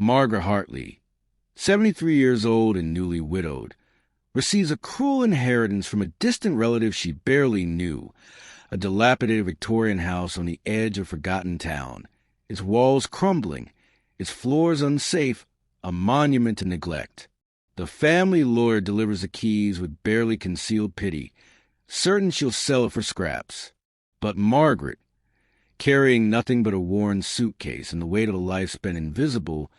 Margaret Hartley, 73 years old and newly widowed, receives a cruel inheritance from a distant relative she barely knew, a dilapidated Victorian house on the edge of a forgotten town, its walls crumbling, its floors unsafe, a monument to neglect. The family lawyer delivers the keys with barely concealed pity, certain she'll sell it for scraps. But Margaret, carrying nothing but a worn suitcase and the weight of a life spent invisible,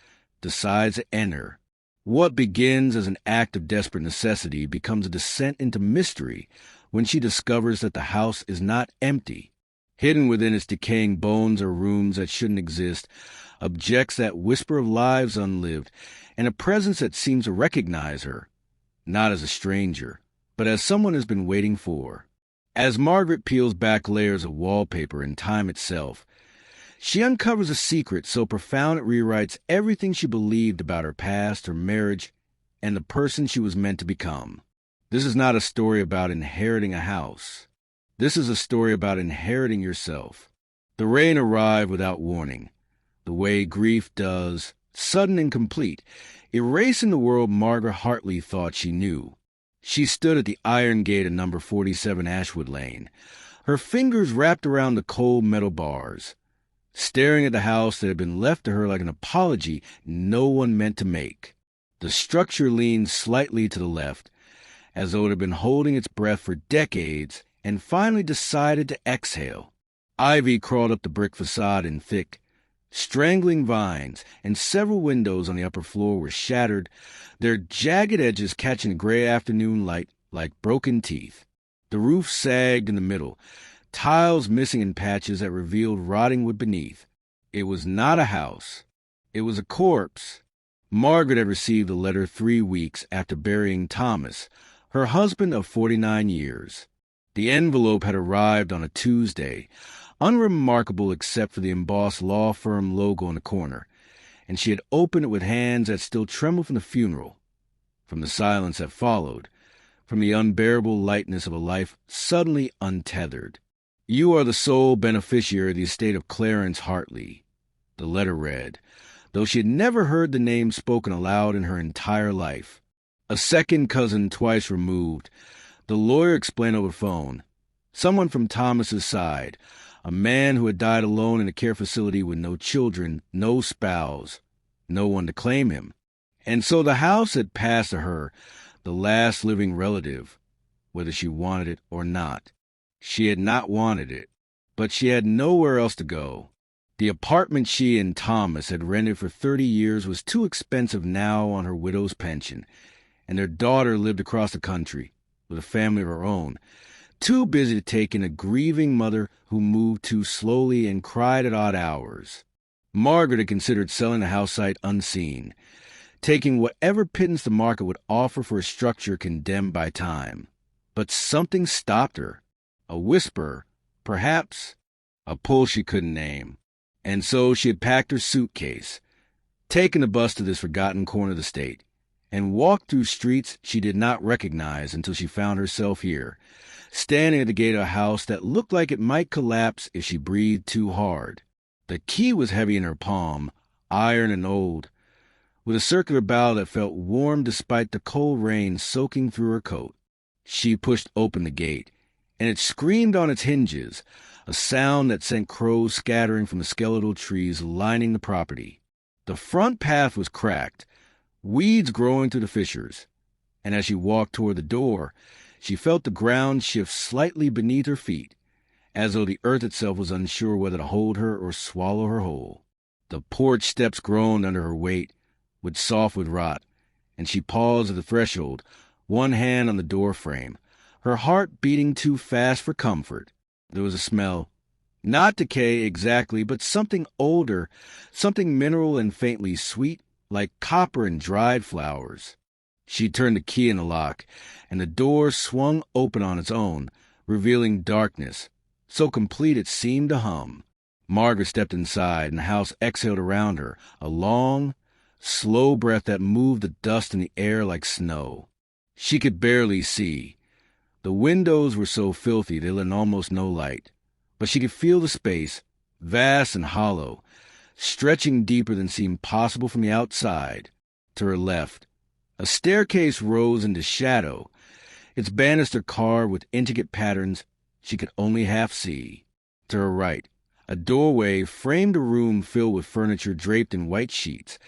decides to enter. What begins as an act of desperate necessity becomes a descent into mystery when she discovers that the house is not empty. Hidden within its decaying bones are rooms that shouldn't exist, objects that whisper of lives unlived, and a presence that seems to recognize her, not as a stranger, but as someone has been waiting for. As Margaret peels back layers of wallpaper and time itself, she uncovers a secret so profound it rewrites everything she believed about her past, her marriage, and the person she was meant to become. This is not a story about inheriting a house. This is a story about inheriting yourself. The rain arrived without warning, the way grief does, sudden and complete, erasing the world Margaret Hartley thought she knew. She stood at the iron gate of number 47 Ashwood Lane, her fingers wrapped around the cold metal bars, staring at the house that had been left to her like an apology no one meant to make. The structure leaned slightly to the left, as though it had been holding its breath for decades, and finally decided to exhale. Ivy crawled up the brick facade in thick, strangling vines, and several windows on the upper floor were shattered, their jagged edges catching the gray afternoon light like broken teeth. The roof sagged in the middle, tiles missing in patches that revealed rotting wood beneath. It was not a house. It was a corpse. Margaret had received a letter 3 weeks after burying Thomas, her husband of 49 years. The envelope had arrived on a Tuesday, unremarkable except for the embossed law firm logo in the corner, and she had opened it with hands that still trembled from the funeral, from the silence that followed, from the unbearable lightness of a life suddenly untethered. "You are the sole beneficiary of the estate of Clarence Hartley," the letter read, though she had never heard the name spoken aloud in her entire life. A second cousin twice removed, the lawyer explained over the phone. Someone from Thomas's side, a man who had died alone in a care facility with no children, no spouse, no one to claim him. And so the house had passed to her, the last living relative, whether she wanted it or not. She had not wanted it, but she had nowhere else to go. The apartment she and Thomas had rented for 30 years was too expensive now on her widow's pension, and their daughter lived across the country, with a family of her own, too busy to take in a grieving mother who moved too slowly and cried at odd hours. Margaret had considered selling the house sight unseen, taking whatever pittance the market would offer for a structure condemned by time. But something stopped her. A whisper, perhaps, a pull she couldn't name. And so she had packed her suitcase, taken the bus to this forgotten corner of the state, and walked through streets she did not recognize until she found herself here, standing at the gate of a house that looked like it might collapse if she breathed too hard. The key was heavy in her palm, iron and old, with a circular bow that felt warm despite the cold rain soaking through her coat. She pushed open the gate, and it screamed on its hinges, a sound that sent crows scattering from the skeletal trees lining the property. The front path was cracked, weeds growing through the fissures, and as she walked toward the door, she felt the ground shift slightly beneath her feet, as though the earth itself was unsure whether to hold her or swallow her whole. The porch steps groaned under her weight, would soft with rot, and she paused at the threshold, one hand on the door frame, her heart beating too fast for comfort. There was a smell, not decay exactly, but something older, something mineral and faintly sweet, like copper and dried flowers. She turned the key in the lock, and the door swung open on its own, revealing darkness, so complete it seemed to hum. Margaret stepped inside, and the house exhaled around her, a long, slow breath that moved the dust in the air like snow. She could barely see. The windows were so filthy they let in almost no light, but she could feel the space, vast and hollow, stretching deeper than seemed possible from the outside. To her left, a staircase rose into shadow, its banister carved with intricate patterns she could only half see. To her right, a doorway framed a room filled with furniture draped in white sheets,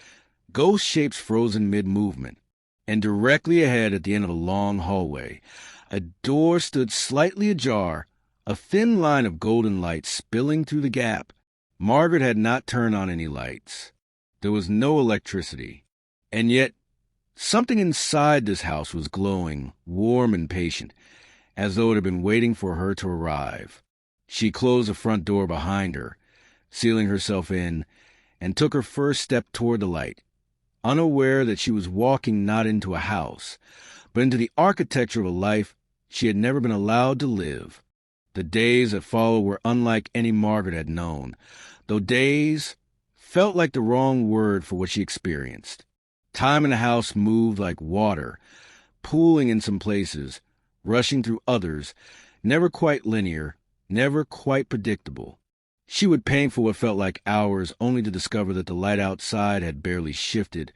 ghost shapes frozen mid-movement. And directly ahead, at the end of a long hallway, a door stood slightly ajar, a thin line of golden light spilling through the gap. Margaret had not turned on any lights. There was no electricity. And yet, something inside this house was glowing, warm and patient, as though it had been waiting for her to arrive. She closed the front door behind her, sealing herself in, and took her first step toward the light, unaware that she was walking not into a house, but into the architecture of a life she had never been allowed to live. The days that followed were unlike any Margaret had known, though days felt like the wrong word for what she experienced. Time in the house moved like water, pooling in some places, rushing through others, never quite linear, never quite predictable. She would paint for what felt like hours, only to discover that the light outside had barely shifted,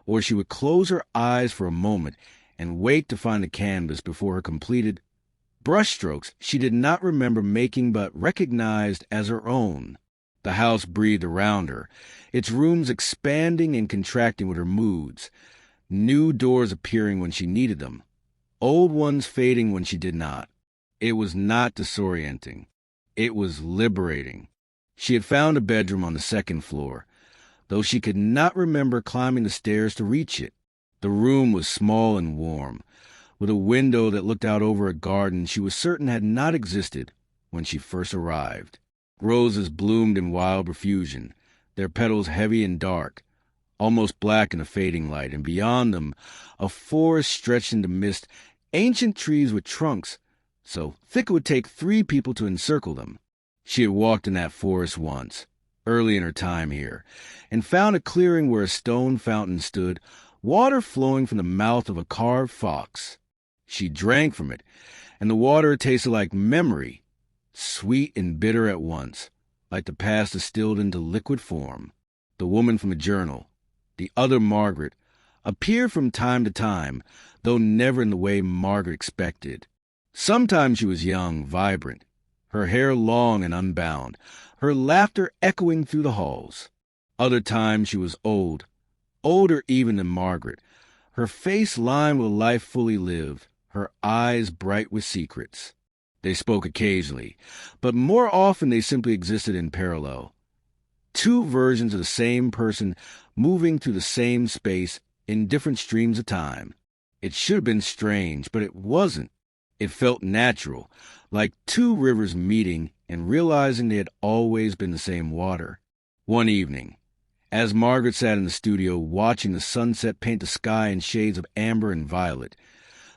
or she would close her eyes for a moment and wait to find the canvas before her completed brushstrokes she did not remember making but recognized as her own. The house breathed around her, its rooms expanding and contracting with her moods, new doors appearing when she needed them, old ones fading when she did not. It was not disorienting. It was liberating. She had found a bedroom on the second floor, though she could not remember climbing the stairs to reach it. The room was small and warm, with a window that looked out over a garden she was certain had not existed when she first arrived. Roses bloomed in wild profusion, their petals heavy and dark, almost black in the fading light, and beyond them a forest stretched into mist, ancient trees with trunks so thick it would take 3 people to encircle them. She had walked in that forest once, early in her time here, and found a clearing where a stone fountain stood, water flowing from the mouth of a carved fox. She drank from it, and the water tasted like memory, sweet and bitter at once, like the past distilled into liquid form. The woman from the journal, the other Margaret, appeared from time to time, though never in the way Margaret expected. Sometimes she was young, vibrant, her hair long and unbound, her laughter echoing through the halls. Other times she was old, older even than Margaret, her face lined with life fully lived, her eyes bright with secrets. They spoke occasionally, but more often they simply existed in parallel. 2 versions of the same person moving through the same space in different streams of time. It should have been strange, but it wasn't. It felt natural, like 2 rivers meeting and realizing they had always been the same water. One evening, as Margaret sat in the studio watching the sunset paint the sky in shades of amber and violet,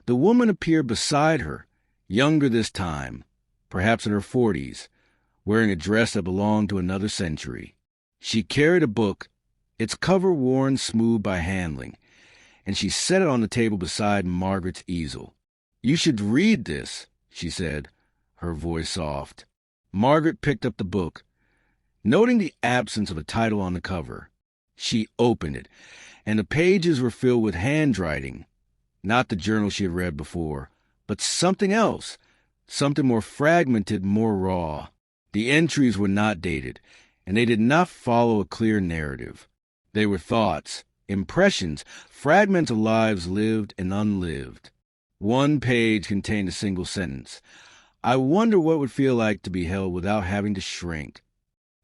the woman appeared beside her, younger this time, perhaps in her 40s, wearing a dress that belonged to another century. She carried a book, its cover worn smooth by handling, and she set it on the table beside Margaret's easel. "You should read this," she said, her voice soft. Margaret picked up the book, noting the absence of a title on the cover. She opened it, and the pages were filled with handwriting, not the journal she had read before, but something else, something more fragmented, more raw. The entries were not dated, and they did not follow a clear narrative. They were thoughts, impressions, fragments of lives lived and unlived. One page contained a single sentence. "I wonder what it would feel like to be held without having to shrink."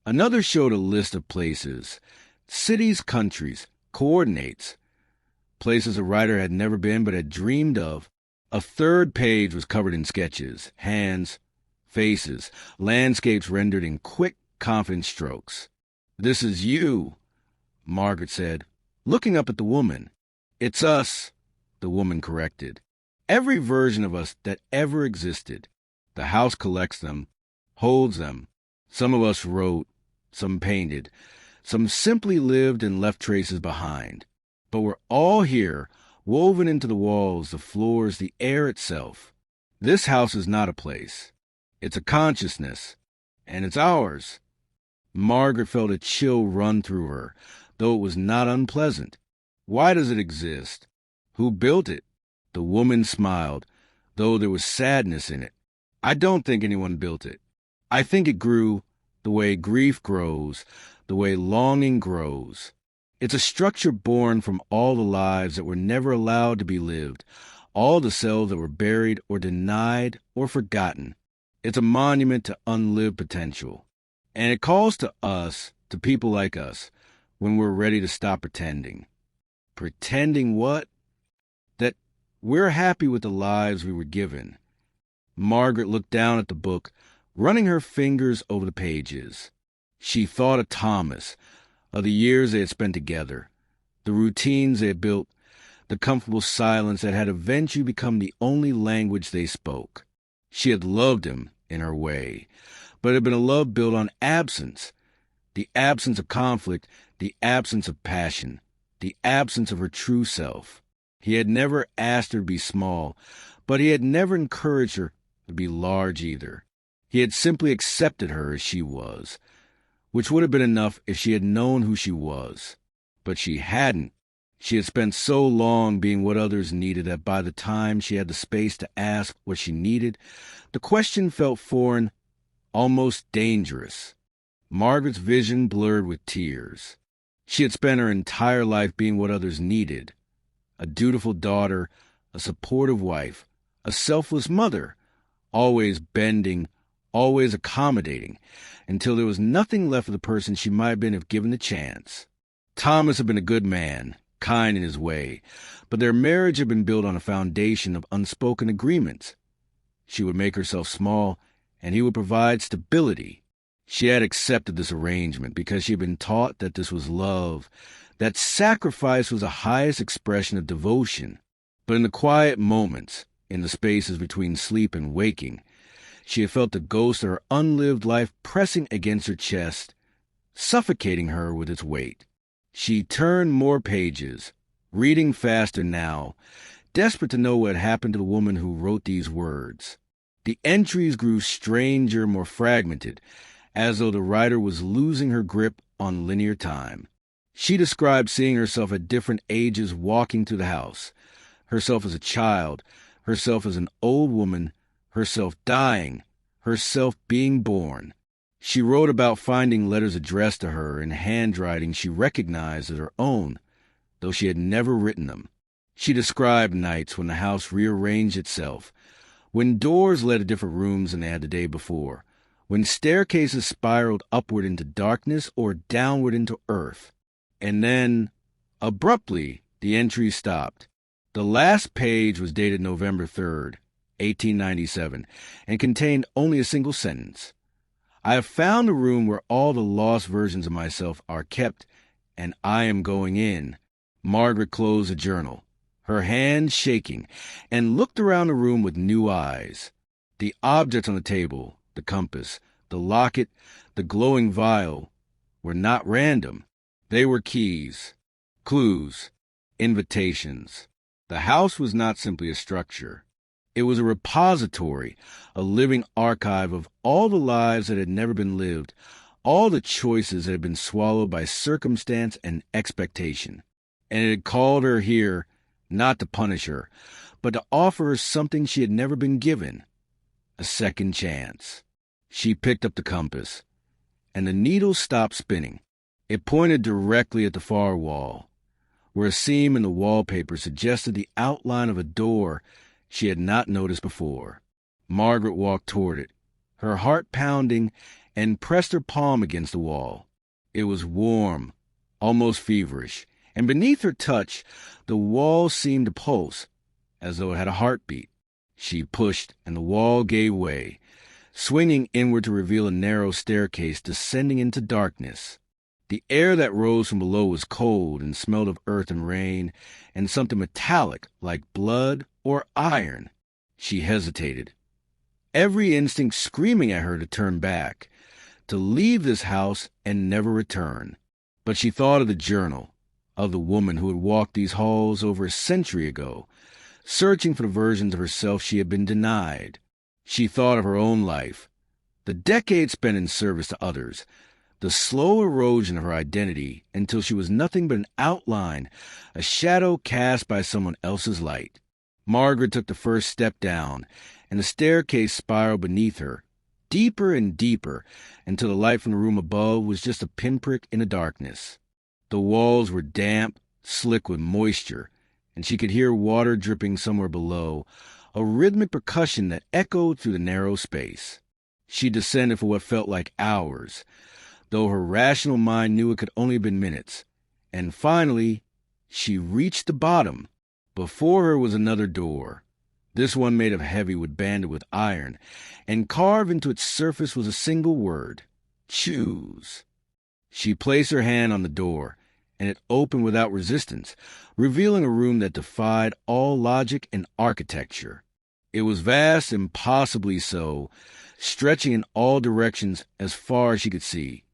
Another showed a list of places, cities, countries, coordinates, places the writer had never been but had dreamed of. A third page was covered in sketches, hands, faces, landscapes rendered in quick, confident strokes. "This is you," Margaret said, looking up at the woman. "It's us," the woman corrected. "Every version of us that ever existed. The house collects them, holds them. Some of us wrote, some painted, some simply lived and left traces behind. But we're all here, woven into the walls, the floors, the air itself. This house is not a place. It's a consciousness, and it's ours." Margaret felt a chill run through her, though it was not unpleasant. Why does it exist? Who built it? The woman smiled, though there was sadness in it. I don't think anyone built it. I think it grew the way grief grows, the way longing grows. It's a structure born from all the lives that were never allowed to be lived, all the selves that were buried or denied or forgotten. It's a monument to unlived potential. And it calls to us, to people like us, when we're ready to stop pretending. Pretending what? That we're happy with the lives we were given. Margaret looked down at the book, running her fingers over the pages. She thought of Thomas, of the years they had spent together, the routines they had built, the comfortable silence that had eventually become the only language they spoke. She had loved him in her way, but it had been a love built on absence, the absence of conflict, the absence of passion, the absence of her true self. He had never asked her to be small, but he had never encouraged her to be large either. He had simply accepted her as she was, which would have been enough if she had known who she was. But she hadn't. She had spent so long being what others needed that by the time she had the space to ask what she needed, the question felt foreign, almost dangerous. Margaret's vision blurred with tears. She had spent her entire life being what others needed. A dutiful daughter, a supportive wife, a selfless mother, always bending, always accommodating, until there was nothing left of the person she might have been if given the chance. Thomas had been a good man, kind in his way, but their marriage had been built on a foundation of unspoken agreements. She would make herself small, and he would provide stability. She had accepted this arrangement because she had been taught that this was love, that sacrifice was the highest expression of devotion. But in the quiet moments, in the spaces between sleep and waking, she had felt the ghost of her unlived life pressing against her chest, suffocating her with its weight. She turned more pages, reading faster now, desperate to know what had happened to the woman who wrote these words. The entries grew stranger, more fragmented, as though the writer was losing her grip on linear time. She described seeing herself at different ages walking through the house, herself as a child, herself as an old woman, herself dying, herself being born. She wrote about finding letters addressed to her in handwriting she recognized as her own, though she had never written them. She described nights when the house rearranged itself, when doors led to different rooms than they had the day before, when staircases spiraled upward into darkness or downward into earth. And then, abruptly, the entry stopped. The last page was dated November 3rd, 1897, and contained only a single sentence. I have found a room where all the lost versions of myself are kept, and I am going in. Margaret closed the journal, her hand shaking, and looked around the room with new eyes. The objects on the table, the compass, the locket, the glowing vial, were not random. They were keys, clues, invitations. The house was not simply a structure. It was a repository, a living archive of all the lives that had never been lived, all the choices that had been swallowed by circumstance and expectation. And it had called her here not to punish her, but to offer her something she had never been given, a second chance. She picked up the compass, and the needle stopped spinning. It pointed directly at the far wall, where a seam in the wallpaper suggested the outline of a door she had not noticed before. Margaret walked toward it, her heart pounding, and pressed her palm against the wall. It was warm, almost feverish, and beneath her touch, the wall seemed to pulse, as though it had a heartbeat. She pushed, and the wall gave way, swinging inward to reveal a narrow staircase descending into darkness. The air that rose from below was cold and smelled of earth and rain, and something metallic like blood or iron. She hesitated, every instinct screaming at her to turn back, to leave this house and never return. But she thought of the journal, of the woman who had walked these halls over a century ago, searching for the versions of herself she had been denied. She thought of her own life, the decades spent in service to others, the slow erosion of her identity until she was nothing but an outline, a shadow cast by someone else's light. Margaret took the first step down, and the staircase spiraled beneath her, deeper and deeper, until the light from the room above was just a pinprick in the darkness. The walls were damp, slick with moisture, and she could hear water dripping somewhere below, a rhythmic percussion that echoed through the narrow space. She descended for what felt like hours, though her rational mind knew it could only have been minutes. And finally, she reached the bottom. Before her was another door, this one made of heavy-wood banded with iron, and carved into its surface was a single word: choose. She placed her hand on the door, and it opened without resistance, revealing a room that defied all logic and architecture. It was vast, impossibly so, stretching in all directions as far as she could see,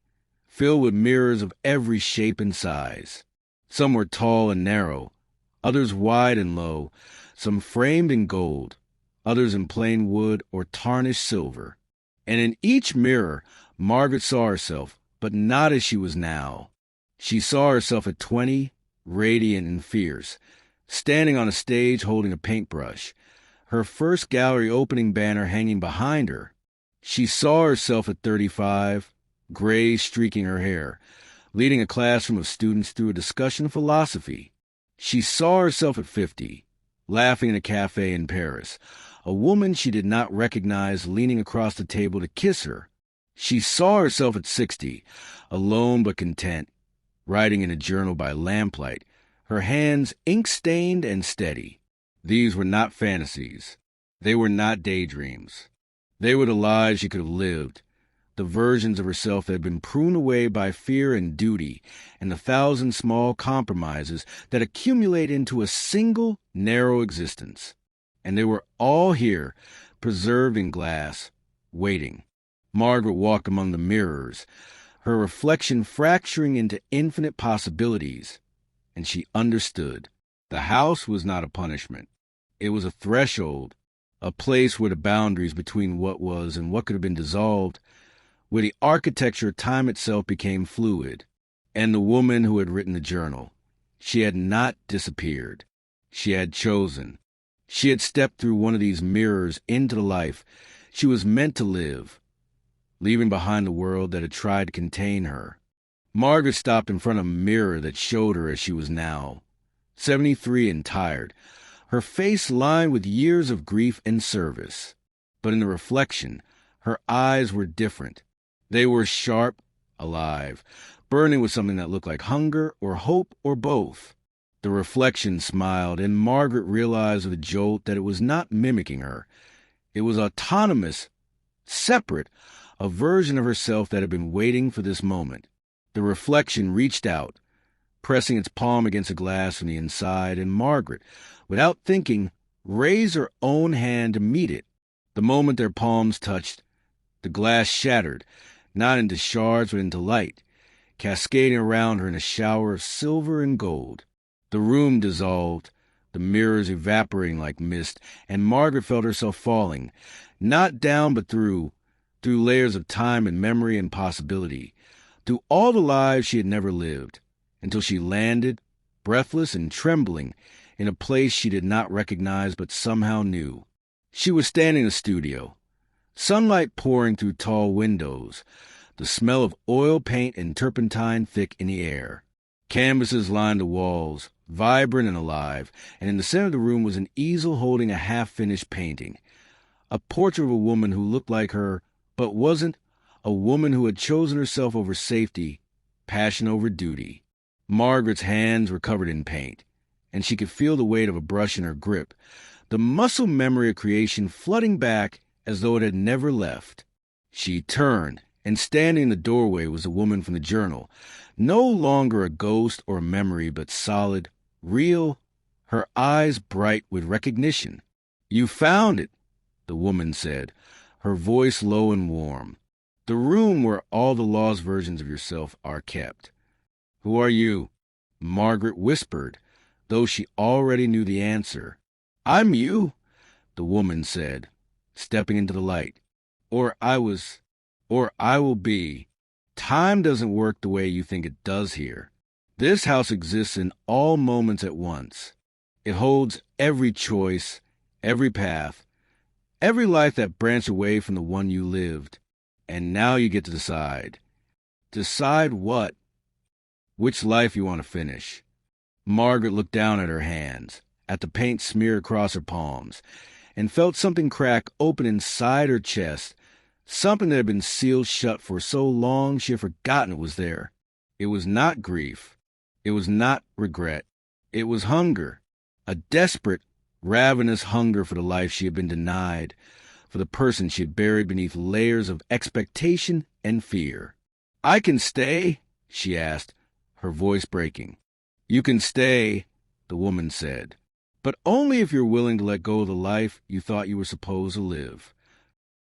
filled with mirrors of every shape and size. Some were tall and narrow, others wide and low, some framed in gold, others in plain wood or tarnished silver. And in each mirror, Margaret saw herself, but not as she was now. She saw herself at 20, radiant and fierce, standing on a stage holding a paintbrush, her first gallery opening banner hanging behind her. She saw herself at 35, gray streaking her hair, leading a classroom of students through a discussion of philosophy. She saw herself at 50, laughing in a cafe in Paris, a woman she did not recognize leaning across the table to kiss her. She saw herself at 60, alone but content, writing in a journal by lamplight, her hands ink-stained and steady. These were not fantasies. They were not daydreams. They were the lives she could have lived, the versions of herself that had been pruned away by fear and duty, and the thousand small compromises that accumulate into a single, narrow existence. And they were all here, preserved in glass, waiting. Margaret walked among the mirrors, her reflection fracturing into infinite possibilities, and she understood. The house was not a punishment. It was a threshold, a place where the boundaries between what was and what could have been dissolved, where the architecture of time itself became fluid. And the woman who had written the journal, she had not disappeared. She had chosen. She had stepped through one of these mirrors into the life she was meant to live, leaving behind the world that had tried to contain her. Margaret stopped in front of a mirror that showed her as she was now, 73 and tired, her face lined with years of grief and service. But in the reflection, her eyes were different. They were sharp, alive, burning with something that looked like hunger or hope or both. The reflection smiled, and Margaret realized with a jolt that it was not mimicking her. It was autonomous, separate, a version of herself that had been waiting for this moment. The reflection reached out, pressing its palm against a glass from the inside, and Margaret, without thinking, raised her own hand to meet it. The moment their palms touched, the glass shattered, not into shards but into light, cascading around her in a shower of silver and gold. The room dissolved, the mirrors evaporating like mist, and Margaret felt herself falling, not down but through layers of time and memory and possibility, through all the lives she had never lived, until she landed, breathless and trembling, in a place she did not recognize but somehow knew. She was standing in a studio, sunlight pouring through tall windows, the smell of oil paint and turpentine thick in the air. Canvases lined the walls, vibrant and alive, and in the center of the room was an easel holding a half-finished painting, a portrait of a woman who looked like her, but wasn't, a woman who had chosen herself over safety, passion over duty. Margaret's hands were covered in paint, and she could feel the weight of a brush in her grip, the muscle memory of creation flooding back as though it had never left. She turned, and standing in the doorway was the woman from the journal, no longer a ghost or a memory, but solid, real, her eyes bright with recognition. "You found it," the woman said, her voice low and warm. "The room where all the lost versions of yourself are kept." "Who are you?" Margaret whispered, though she already knew the answer. "I'm you," the woman said, stepping into the light. Or I will be." Time doesn't work the way you think it does here. This house exists in all moments at once. It holds every choice, every path, every life that branched away from the one you lived. And now you get to decide. Decide what? Which life you want to finish. Margaret looked down at her hands, at the paint smear across her palms, and felt something crack open inside her chest, something that had been sealed shut for so long she had forgotten it was there. It was not grief. It was not regret. It was hunger, a desperate, ravenous hunger for the life she had been denied, for the person she had buried beneath layers of expectation and fear. "I can stay?" she asked, her voice breaking. "You can stay," the woman said, "but only if you're willing to let go of the life you thought you were supposed to live."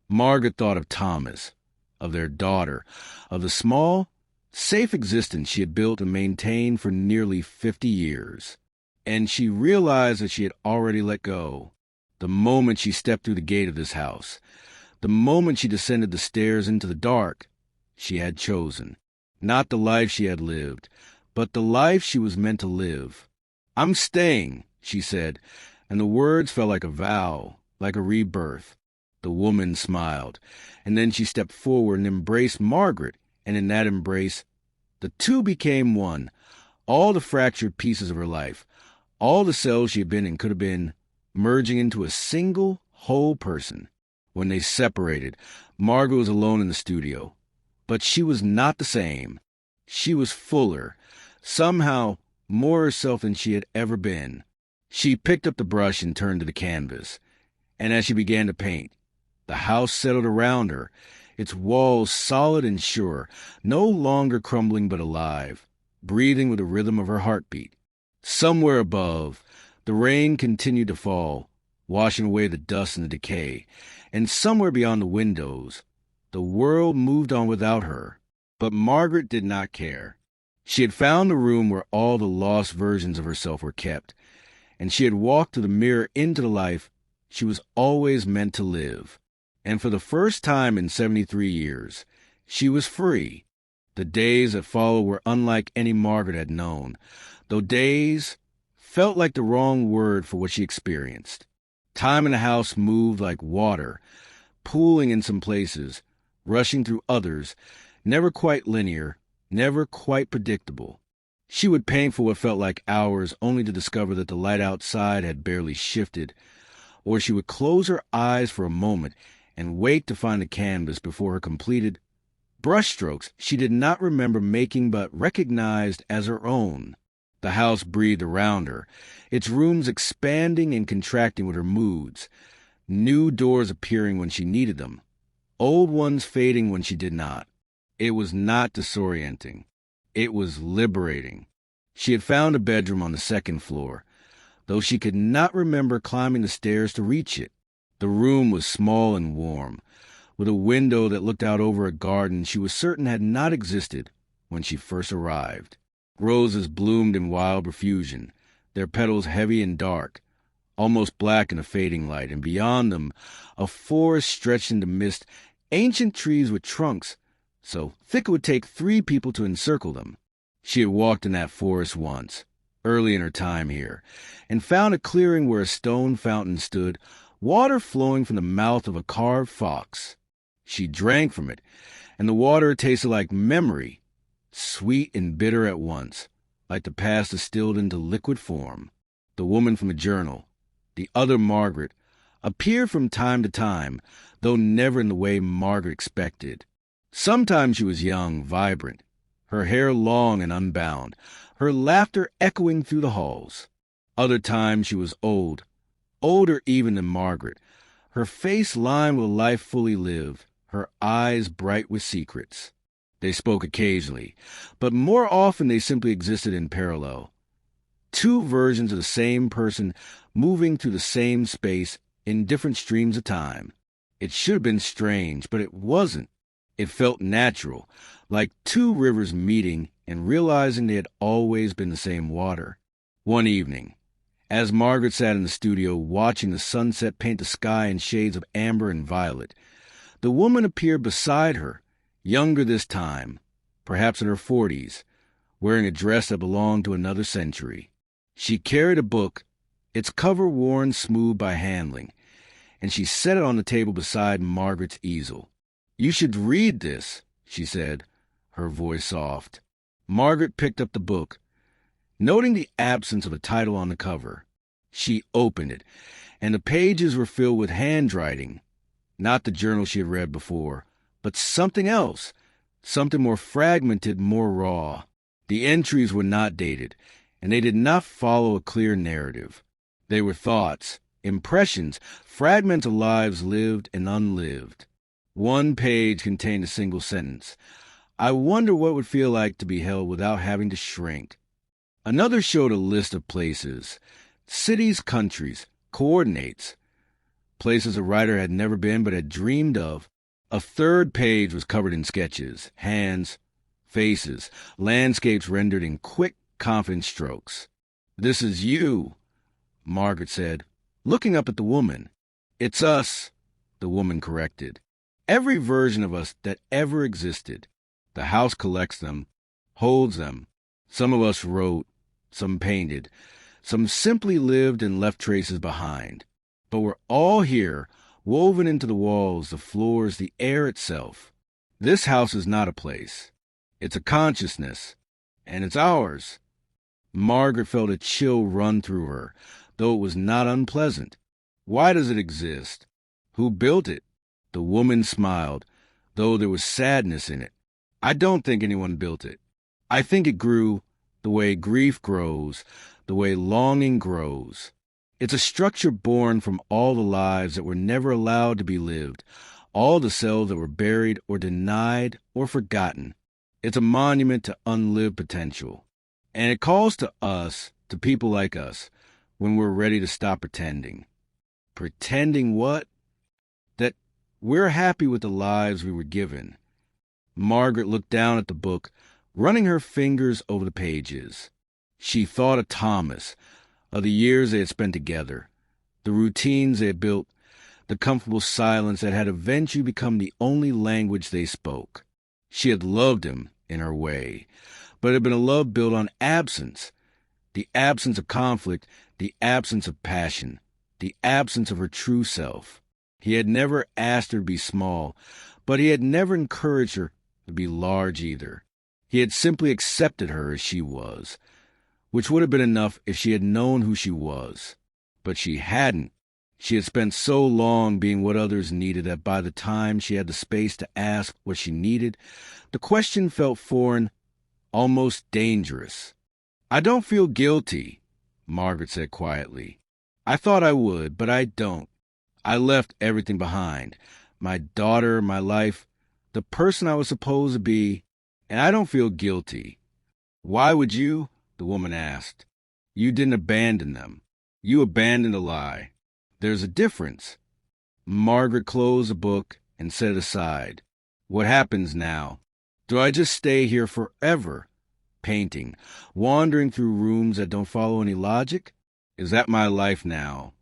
Margaret thought of Thomas, of their daughter, of the small, safe existence she had built and maintained for nearly 50 years. And she realized that she had already let go. The moment she stepped through the gate of this house, the moment she descended the stairs into the dark, she had chosen. Not the life she had lived, but the life she was meant to live. "I'm staying," she said, and the words felt like a vow, like a rebirth. The woman smiled, and then she stepped forward and embraced Margaret, and in that embrace, the two became one. All the fractured pieces of her life, all the cells she had been and could have been, merging into a single, whole person. When they separated, Margaret was alone in the studio. But she was not the same. She was fuller, somehow more herself than she had ever been. She picked up the brush and turned to the canvas. And as she began to paint, the house settled around her, its walls solid and sure, no longer crumbling but alive, breathing with the rhythm of her heartbeat. Somewhere above, the rain continued to fall, washing away the dust and the decay, and somewhere beyond the windows, the world moved on without her. But Margaret did not care. She had found the room where all the lost versions of herself were kept, and she had walked through the mirror into the life she was always meant to live. And for the first time in 73 years, she was free. The days that followed were unlike any Margaret had known, though days felt like the wrong word for what she experienced. Time in the house moved like water, pooling in some places, rushing through others, never quite linear, never quite predictable. She would paint for what felt like hours, only to discover that the light outside had barely shifted, or she would close her eyes for a moment and wait to find the canvas before her completed brushstrokes she did not remember making but recognized as her own. The house breathed around her, its rooms expanding and contracting with her moods, new doors appearing when she needed them, old ones fading when she did not. It was not disorienting. It was liberating. She had found a bedroom on the second floor, though she could not remember climbing the stairs to reach it. The room was small and warm, with a window that looked out over a garden she was certain had not existed when she first arrived. Roses bloomed in wild profusion, their petals heavy and dark, almost black in the fading light, and beyond them a forest stretched into mist, ancient trees with trunks so thick it would take 3 people to encircle them. She had walked in that forest once, early in her time here, and found a clearing where a stone fountain stood, water flowing from the mouth of a carved fox. She drank from it, and the water tasted like memory, sweet and bitter at once, like the past distilled into liquid form. The woman from the journal, the other Margaret, appeared from time to time, though never in the way Margaret expected. Sometimes she was young, vibrant, her hair long and unbound, her laughter echoing through the halls. Other times she was old, older even than Margaret, her face lined with a life fully lived, her eyes bright with secrets. They spoke occasionally, but more often they simply existed in parallel. 2 versions of the same person moving through the same space in different streams of time. It should have been strange, but it wasn't. It felt natural, like 2 rivers meeting and realizing they had always been the same water. One evening, as Margaret sat in the studio watching the sunset paint the sky in shades of amber and violet, the woman appeared beside her, younger this time, perhaps in her 40s, wearing a dress that belonged to another century. She carried a book, its cover worn smooth by handling, and she set it on the table beside Margaret's easel. "You should read this," she said, her voice soft. Margaret picked up the book. Noting the absence of a title on the cover, she opened it, and the pages were filled with handwriting. Not the journal she had read before, but something else, something more fragmented, more raw. The entries were not dated, and they did not follow a clear narrative. They were thoughts, impressions, fragments of lives lived and unlived. One page contained a single sentence. "I wonder what it would feel like to be held without having to shrink." Another showed a list of places, cities, countries, coordinates, places a writer had never been but had dreamed of. A third page was covered in sketches, hands, faces, landscapes rendered in quick, confident strokes. "This is you," Margaret said, looking up at the woman. "It's us," the woman corrected. "Every version of us that ever existed. The house collects them, holds them. Some of us wrote, some painted, some simply lived and left traces behind. But we're all here, woven into the walls, the floors, the air itself. This house is not a place. It's a consciousness, and it's ours." Margaret felt a chill run through her, though it was not unpleasant. "Why does it exist? Who built it?" The woman smiled, though there was sadness in it. "I don't think anyone built it. I think it grew the way grief grows, the way longing grows. It's a structure born from all the lives that were never allowed to be lived, all the selves that were buried or denied or forgotten. It's a monument to unlived potential. And it calls to us, to people like us, when we're ready to stop pretending." Pretending what? That we're happy with the lives we were given. Margaret looked down at the book, running her fingers over the pages. She thought of Thomas, of the years they had spent together, the routines they had built, the comfortable silence that had eventually become the only language they spoke. She had loved him in her way, but it had been a love built on absence, the absence of conflict, the absence of passion, the absence of her true self. He had never asked her to be small, but he had never encouraged her to be large either. He had simply accepted her as she was, which would have been enough if she had known who she was. But she hadn't. She had spent so long being what others needed that by the time she had the space to ask what she needed, the question felt foreign, almost dangerous. "I don't feel guilty," Margaret said quietly. "I thought I would, but I don't. I left everything behind. My daughter, my life, the person I was supposed to be, and I don't feel guilty." "Why would you?" the woman asked. "You didn't abandon them. You abandoned a lie. There's a difference." Margaret closed the book and set it aside. "What happens now? Do I just stay here forever, painting, wandering through rooms that don't follow any logic? Is that my life now?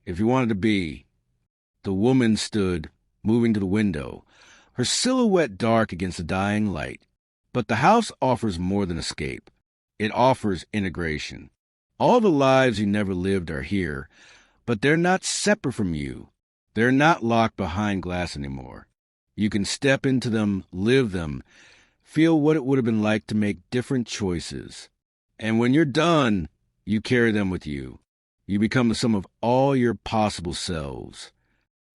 If you wanted to be..." The woman stood, moving to the window, her silhouette dark against the dying light. "But the house offers more than escape. It offers integration. All the lives you never lived are here, but they're not separate from you. They're not locked behind glass anymore. You can step into them, live them, feel what it would have been like to make different choices. And when you're done, you carry them with you. You become the sum of all your possible selves."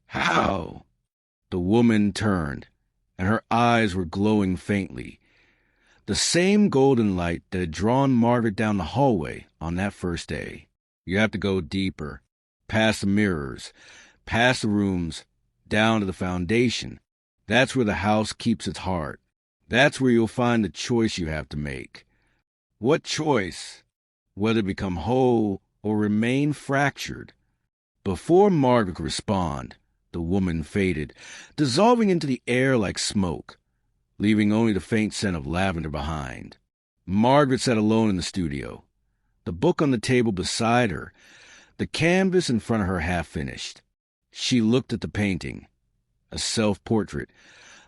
"How?" The woman turned, and her eyes were glowing faintly. The same golden light that had drawn Margaret down the hallway on that first day. "You have to go deeper, past the mirrors, past the rooms, down to the foundation. That's where the house keeps its heart. That's where you'll find the choice you have to make." "What choice?" "Whether to become whole or remain fractured." Before Margaret could respond, the woman faded, dissolving into the air like smoke, leaving only the faint scent of lavender behind. Margaret sat alone in the studio, the book on the table beside her, the canvas in front of her half finished. She looked at the painting, a self-portrait,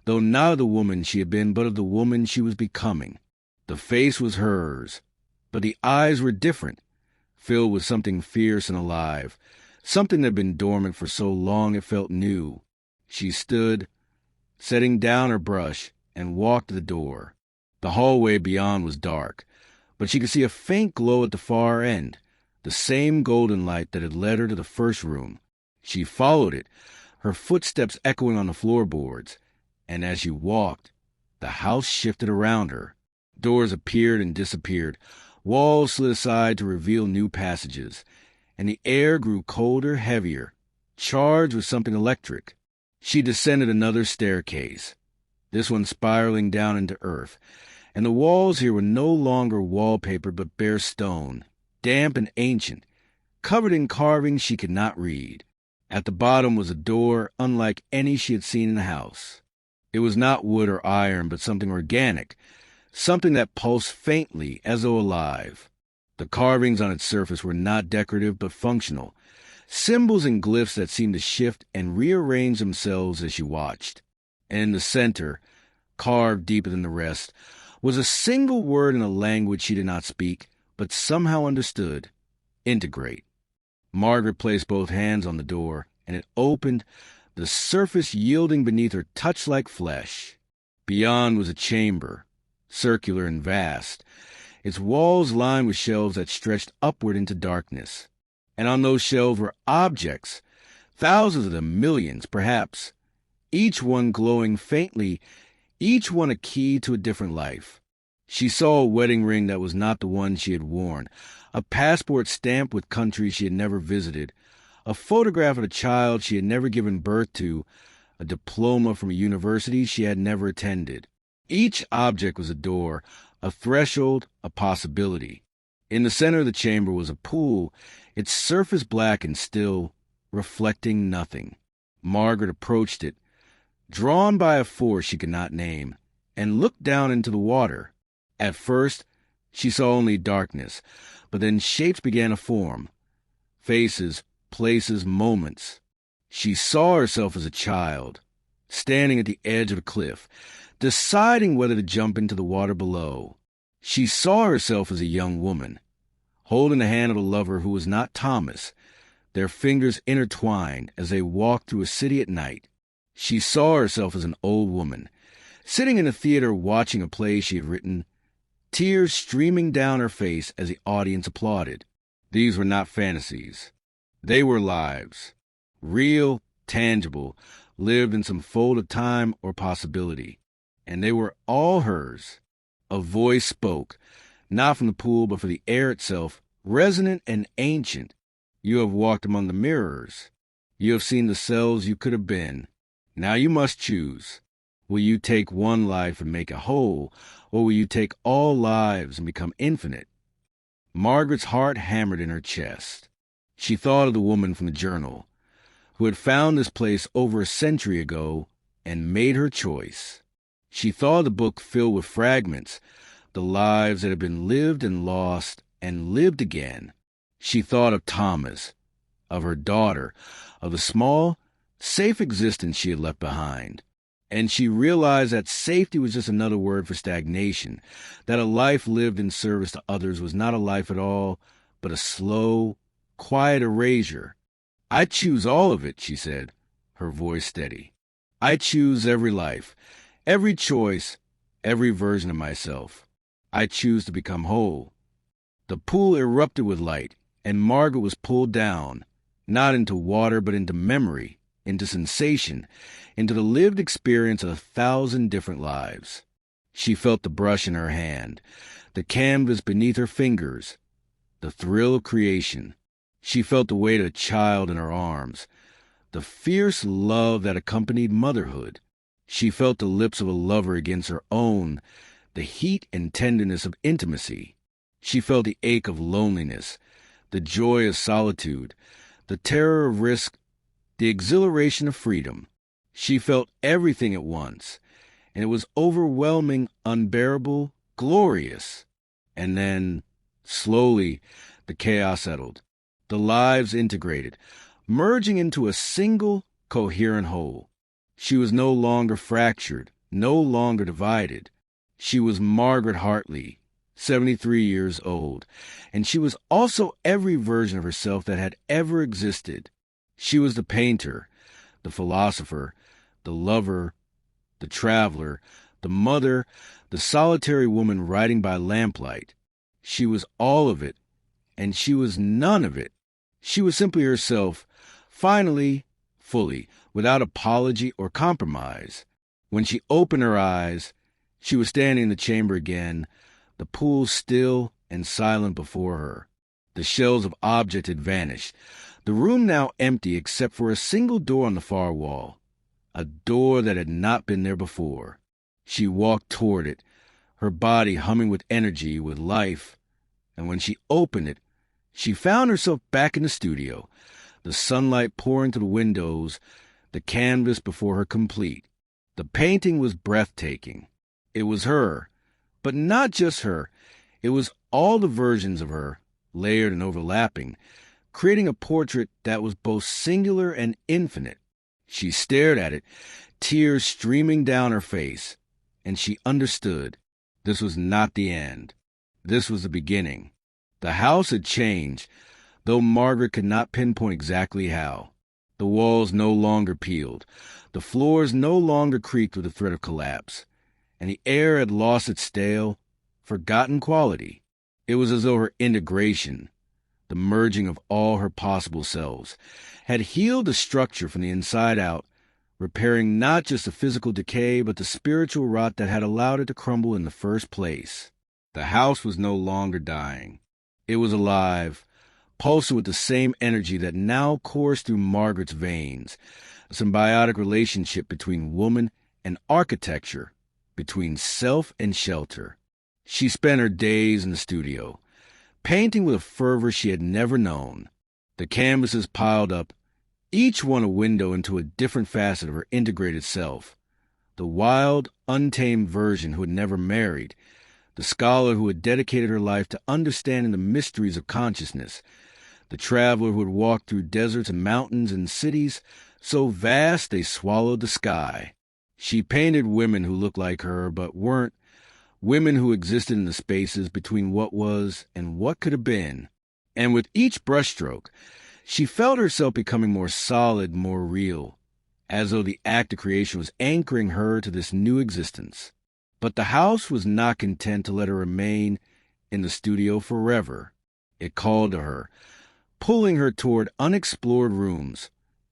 though not of the woman she had been, but of the woman she was becoming. The face was hers, but the eyes were different, filled with something fierce and alive, something that had been dormant for so long it felt new. She stood, setting down her brush, and walked to the door. The hallway beyond was dark, but she could see a faint glow at the far end, the same golden light that had led her to the first room. She followed it, her footsteps echoing on the floorboards, and as she walked, the house shifted around her. Doors appeared and disappeared, walls slid aside to reveal new passages, and the air grew colder, heavier, charged with something electric. She descended another staircase, this one spiraling down into earth, and the walls here were no longer wallpapered but bare stone, damp and ancient, covered in carvings she could not read. At the bottom was a door unlike any she had seen in the house. It was not wood or iron, but something organic, something that pulsed faintly as though alive. The carvings on its surface were not decorative but functional, symbols and glyphs that seemed to shift and rearrange themselves as she watched. And in the center, carved deeper than the rest, was a single word in a language she did not speak, but somehow understood: integrate. Margaret placed both hands on the door, and it opened, the surface yielding beneath her touch like flesh. Beyond was a chamber, circular and vast, its walls lined with shelves that stretched upward into darkness. And on those shelves were objects, thousands of them, millions, perhaps, each one glowing faintly, each one a key to a different life. She saw a wedding ring that was not the one she had worn, a passport stamped with countries she had never visited, a photograph of a child she had never given birth to, a diploma from a university she had never attended. Each object was a door, a threshold, a possibility. In the center of the chamber was a pool, its surface black and still, reflecting nothing. Margaret approached it, drawn by a force she could not name, and looked down into the water. At first, she saw only darkness, but then shapes began to form. Faces, places, moments. She saw herself as a child, standing at the edge of a cliff, deciding whether to jump into the water below. She saw herself as a young woman, holding the hand of a lover who was not Thomas, their fingers intertwined as they walked through a city at night. She saw herself as an old woman, sitting in a theater watching a play she had written, tears streaming down her face as the audience applauded. These were not fantasies. They were lives, real, tangible, lived in some fold of time or possibility. And they were all hers. A voice spoke, not from the pool but from the air itself, resonant and ancient. You have walked among the mirrors. You have seen the selves you could have been. Now you must choose. Will you take one life and make a whole, or will you take all lives and become infinite? Margaret's heart hammered in her chest. She thought of the woman from the journal, who had found this place over a century ago and made her choice. She thought of the book filled with fragments, the lives that had been lived and lost and lived again. She thought of Thomas, of her daughter, of the small, safe existence she had left behind. And she realized that safety was just another word for stagnation, that a life lived in service to others was not a life at all, but a slow, quiet erasure. I choose all of it, she said, her voice steady. I choose every life, every choice, every version of myself. I choose to become whole. The pool erupted with light, and Margaret was pulled down, not into water but into memory, into sensation, into the lived experience of 1,000 different lives. She felt the brush in her hand, the canvas beneath her fingers, the thrill of creation. She felt the weight of a child in her arms, the fierce love that accompanied motherhood. She felt the lips of a lover against her own, the heat and tenderness of intimacy. She felt the ache of loneliness, the joy of solitude, the terror of risk, the exhilaration of freedom. She felt everything at once, and it was overwhelming, unbearable, glorious. And then, slowly, the chaos settled. The lives integrated, merging into a single, coherent whole. She was no longer fractured, no longer divided. She was Margaret Hartley, 73 years old, and she was also every version of herself that had ever existed. She was the painter, the philosopher, the lover, the traveler, the mother, the solitary woman writing by lamplight. She was all of it, and she was none of it. She was simply herself, finally, fully, without apology or compromise. When she opened her eyes, she was standing in the chamber again, the pool still and silent before her. The shells of objects had vanished, the room now empty except for a single door on the far wall, a door that had not been there before. She walked toward it, her body humming with energy, with life, and when she opened it, she found herself back in the studio, the sunlight pouring through the windows, the canvas before her complete. The painting was breathtaking. It was her, but not just her. It was all the versions of her, layered and overlapping, creating a portrait that was both singular and infinite. She stared at it, tears streaming down her face, and she understood. This was not the end. This was the beginning. The house had changed, though Margaret could not pinpoint exactly how. The walls no longer peeled, the floors no longer creaked with the threat of collapse, and the air had lost its stale, forgotten quality. It was as though her integration, the merging of all her possible selves, had healed the structure from the inside out, repairing not just the physical decay but the spiritual rot that had allowed it to crumble in the first place. The house was no longer dying. It was alive, pulsing with the same energy that now coursed through Margaret's veins, a symbiotic relationship between woman and architecture, between self and shelter. She spent her days in the studio, painting with a fervor she had never known. The canvases piled up, each one a window into a different facet of her integrated self. The wild, untamed virgin who had never married, the scholar who had dedicated her life to understanding the mysteries of consciousness, the traveler who had walked through deserts and mountains and cities so vast they swallowed the sky. She painted women who looked like her but weren't, women who existed in the spaces between what was and what could have been. And with each brushstroke, she felt herself becoming more solid, more real, as though the act of creation was anchoring her to this new existence. But the house was not content to let her remain in the studio forever. It called to her, pulling her toward unexplored rooms,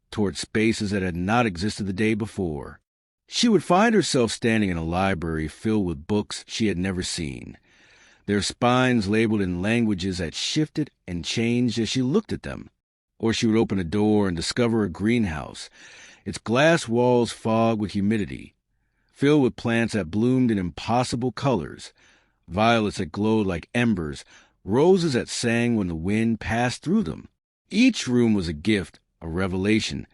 toward spaces that had not existed the day before. She would find herself standing in a library filled with books she had never seen, their spines labeled in languages that shifted and changed as she looked at them. Or she would open a door and discover a greenhouse, its glass walls fogged with humidity, filled with plants that bloomed in impossible colors, violets that glowed like embers, roses that sang when the wind passed through them. Each room was a gift, a revelation,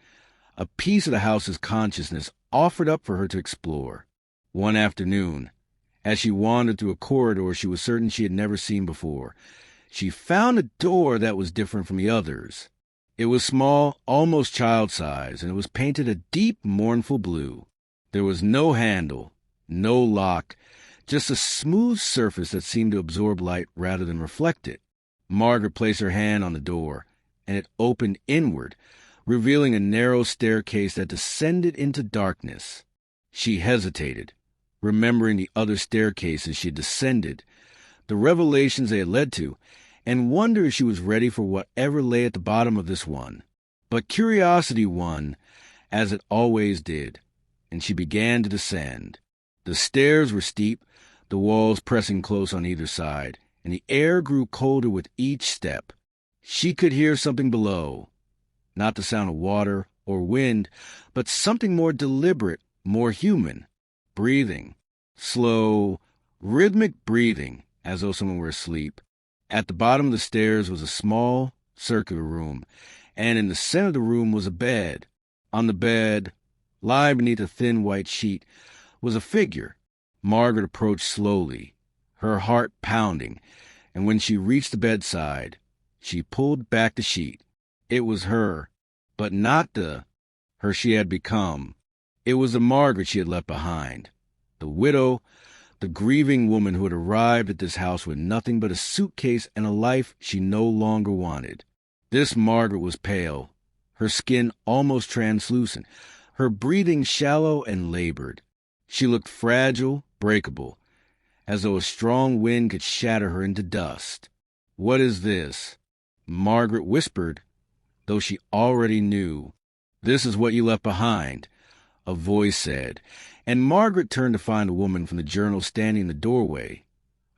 a piece of the house's consciousness offered up for her to explore. One afternoon, as she wandered through a corridor she was certain she had never seen before, she found a door that was different from the others. It was small, almost child-size, and it was painted a deep, mournful blue. There was no handle, no lock, just a smooth surface that seemed to absorb light rather than reflect it. Margaret placed her hand on the door, and it opened inward, revealing a narrow staircase that descended into darkness. She hesitated, remembering the other staircases she had descended, the revelations they had led to, and wondered if she was ready for whatever lay at the bottom of this one. But curiosity won, as it always did, and she began to descend. The stairs were steep, the walls pressing close on either side, and the air grew colder with each step. She could hear something below, not the sound of water or wind, but something more deliberate, more human. Breathing. Slow, rhythmic breathing, as though someone were asleep. At the bottom of the stairs was a small, circular room, and in the center of the room was a bed. On the bed, lying beneath a thin white sheet, was a figure. Margaret approached slowly, her heart pounding, and when she reached the bedside, she pulled back the sheet. It was her, but not the her she had become. It was the Margaret she had left behind. The widow, the grieving woman who had arrived at this house with nothing but a suitcase and a life she no longer wanted. This Margaret was pale, her skin almost translucent, her breathing shallow and labored. She looked fragile, breakable, as though a strong wind could shatter her into dust. "What is this?" Margaret whispered, though she already knew. "This is what you left behind," a voice said, and Margaret turned to find a woman from the journal standing in the doorway,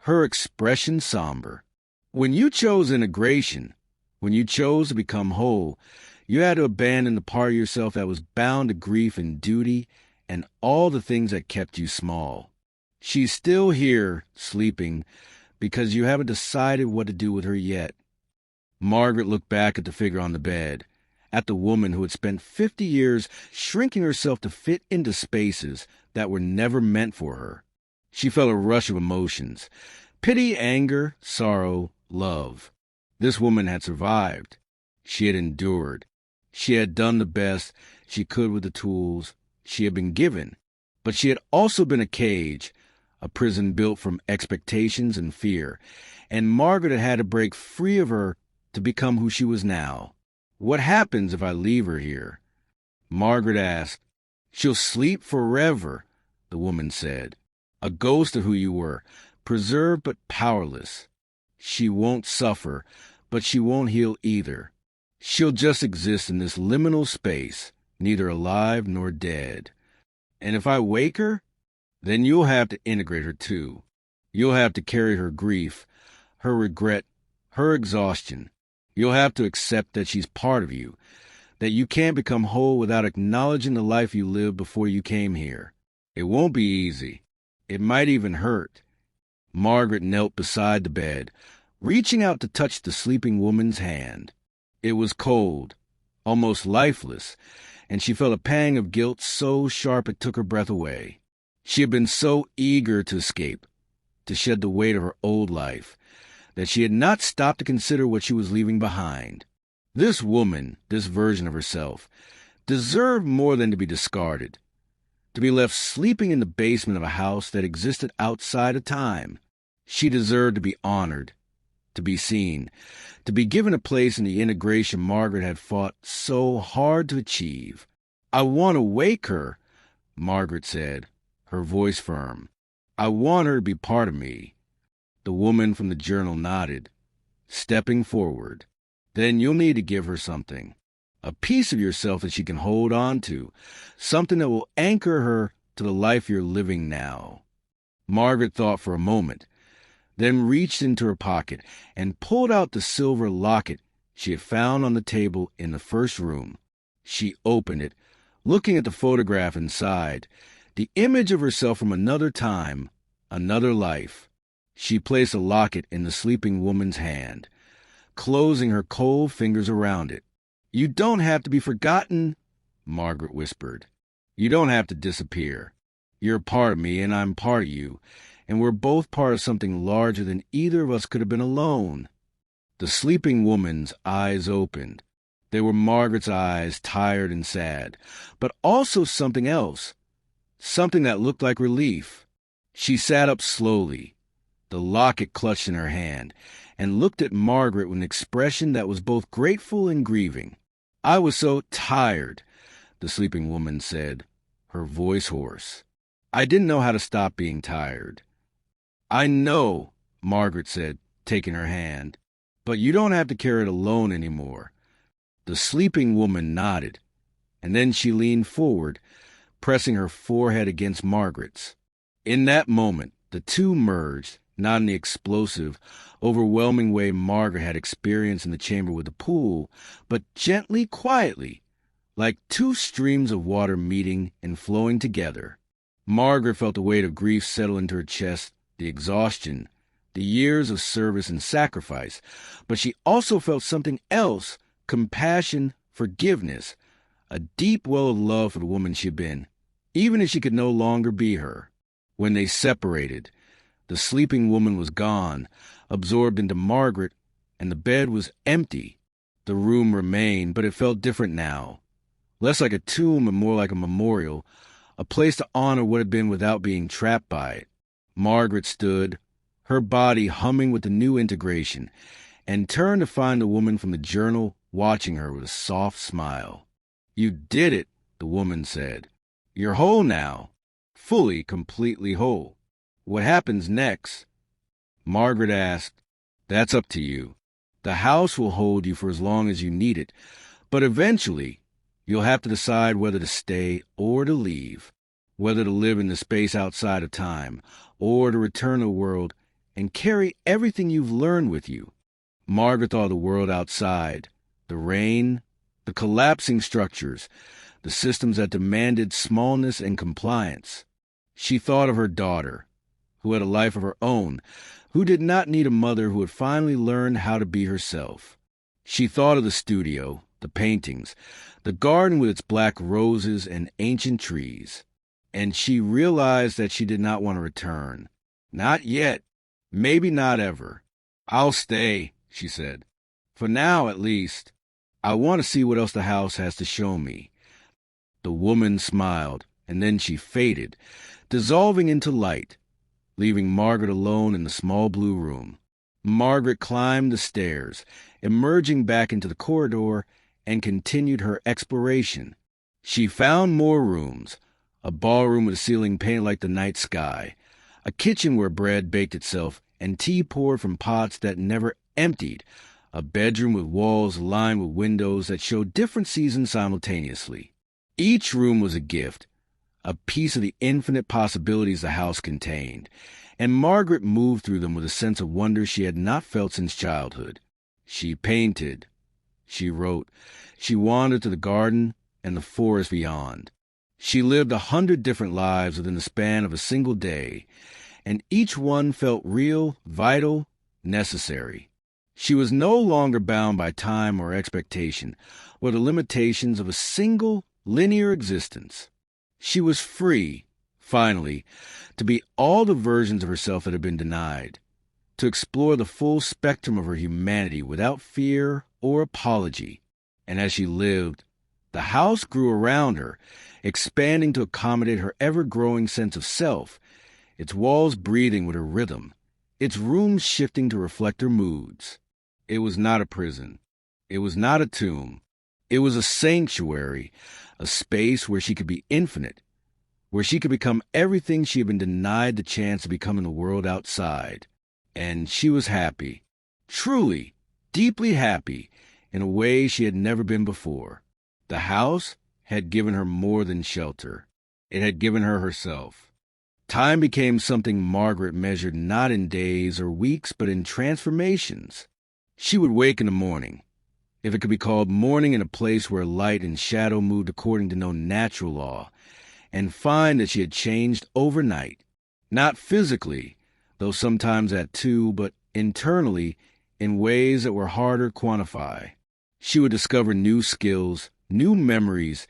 her expression somber. "When you chose integration, when you chose to become whole, you had to abandon the part of yourself that was bound to grief and duty and all the things that kept you small. She's still here, sleeping, because you haven't decided what to do with her yet." Margaret looked back at the figure on the bed, at the woman who had spent 50 years shrinking herself to fit into spaces that were never meant for her. She felt a rush of emotions: pity, anger, sorrow, love. This woman had survived. She had endured. She had done the best she could with the tools she had been given. But she had also been a cage, a prison built from expectations and fear, and Margaret had had to break free of her to become who she was now. "What happens if I leave her here?" Margaret asked. "She'll sleep forever," the woman said. "A ghost of who you were, preserved but powerless. She won't suffer, but she won't heal either. She'll just exist in this liminal space, neither alive nor dead. And if I wake her, then you'll have to integrate her too. You'll have to carry her grief, her regret, her exhaustion. You'll have to accept that she's part of you, that you can't become whole without acknowledging the life you lived before you came here. It won't be easy. It might even hurt." Margaret knelt beside the bed, reaching out to touch the sleeping woman's hand. It was cold, almost lifeless, and she felt a pang of guilt so sharp it took her breath away. She had been so eager to escape, to shed the weight of her old life, that she had not stopped to consider what she was leaving behind. This woman, this version of herself, deserved more than to be discarded, to be left sleeping in the basement of a house that existed outside of time. She deserved to be honored, to be seen, to be given a place in the integration Margaret had fought so hard to achieve. "I want to wake her," Margaret said, her voice firm. "I want her to be part of me." The woman from the journal nodded, stepping forward. "Then you'll need to give her something. A piece of yourself that she can hold on to, something that will anchor her to the life you're living now." Margaret thought for a moment, then reached into her pocket and pulled out the silver locket she had found on the table in the first room. She opened it, looking at the photograph inside, the image of herself from another time, another life. She placed the locket in the sleeping woman's hand, closing her cold fingers around it. "You don't have to be forgotten," Margaret whispered. "You don't have to disappear. You're a part of me, and I'm part of you, and we're both part of something larger than either of us could have been alone." The sleeping woman's eyes opened. They were Margaret's eyes, tired and sad, but also something else, something that looked like relief. She sat up slowly, the locket clutched in her hand, and looked at Margaret with an expression that was both grateful and grieving. "I was so tired," the sleeping woman said, her voice hoarse. "I didn't know how to stop being tired." "I know," Margaret said, taking her hand, "but you don't have to carry it alone anymore." The sleeping woman nodded, and then she leaned forward, pressing her forehead against Margaret's. In that moment, the two merged, not in the explosive, overwhelming way Margaret had experienced in the chamber with the pool, but gently, quietly, like two streams of water meeting and flowing together. Margaret felt the weight of grief settle into her chest, the exhaustion, the years of service and sacrifice, but she also felt something else, compassion, forgiveness, a deep well of love for the woman she had been, even if she could no longer be her. When they separated, the sleeping woman was gone, absorbed into Margaret, and the bed was empty. The room remained, but it felt different now. Less like a tomb and more like a memorial, a place to honor what had been without being trapped by it. Margaret stood, her body humming with the new integration, and turned to find the woman from the journal watching her with a soft smile. "You did it," the woman said. "You're whole now. Fully, completely whole. What happens next?" Margaret asked. "That's up to you. The house will hold you for as long as you need it, but eventually you'll have to decide whether to stay or to leave, whether to live in the space outside of time, or to return to the world and carry everything you've learned with you." Margaret thought of the world outside, the rain, the collapsing structures, the systems that demanded smallness and compliance. She thought of her daughter, who had a life of her own, who did not need a mother, who had finally learned how to be herself. She thought of the studio, the paintings, the garden with its black roses and ancient trees, and she realized that she did not want to return. Not yet. Maybe not ever. "I'll stay," she said. "For now, at least. I want to see what else the house has to show me." The woman smiled, and then she faded, dissolving into light, leaving Margaret alone in the small blue room. Margaret climbed the stairs, emerging back into the corridor, and continued her exploration. She found more rooms, a ballroom with a ceiling painted like the night sky, a kitchen where bread baked itself and tea poured from pots that never emptied, a bedroom with walls lined with windows that showed different seasons simultaneously. Each room was a gift, a piece of the infinite possibilities the house contained, and Margaret moved through them with a sense of wonder she had not felt since childhood. She painted, she wrote, she wandered to the garden and the forest beyond. She lived 100 different lives within the span of a single day, and each one felt real, vital, necessary. She was no longer bound by time or expectation, or the limitations of a single, linear existence. She was free, finally, to be all the versions of herself that had been denied, to explore the full spectrum of her humanity without fear or apology. And as she lived, the house grew around her, expanding to accommodate her ever-growing sense of self, its walls breathing with her rhythm, its rooms shifting to reflect her moods. It was not a prison. It was not a tomb. It was a sanctuary, a space where she could be infinite, where she could become everything she had been denied the chance to become in the world outside. And she was happy, truly, deeply happy, in a way she had never been before. The house had given her more than shelter. It had given her herself. Time became something Margaret measured not in days or weeks, but in transformations. She would wake in the morning, if it could be called morning, in a place where light and shadow moved according to no natural law, and find that she had changed overnight, not physically, though sometimes that too, but internally in ways that were harder to quantify. She would discover new skills, new memories,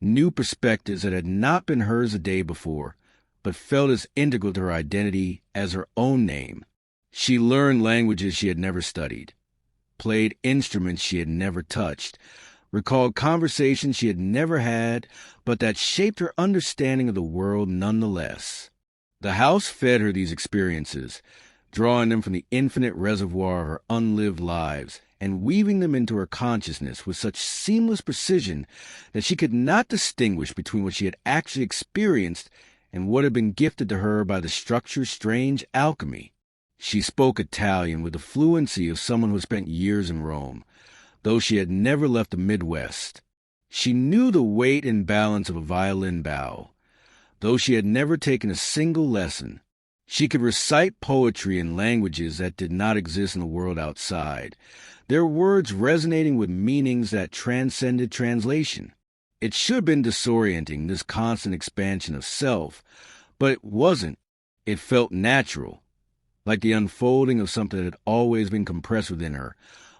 new perspectives that had not been hers the day before, but felt as integral to her identity as her own name. She learned languages she had never studied, played instruments she had never touched, recalled conversations she had never had, but that shaped her understanding of the world nonetheless. The house fed her these experiences, drawing them from the infinite reservoir of her unlived lives, and weaving them into her consciousness with such seamless precision that she could not distinguish between what she had actually experienced and what had been gifted to her by the structure's strange alchemy. She spoke Italian with the fluency of someone who had spent years in Rome, though she had never left the Midwest. She knew the weight and balance of a violin bow, though she had never taken a single lesson. She could recite poetry in languages that did not exist in the world outside, their words resonating with meanings that transcended translation. It should have been disorienting, this constant expansion of self, but it wasn't. It felt natural, like the unfolding of something that had always been compressed within her,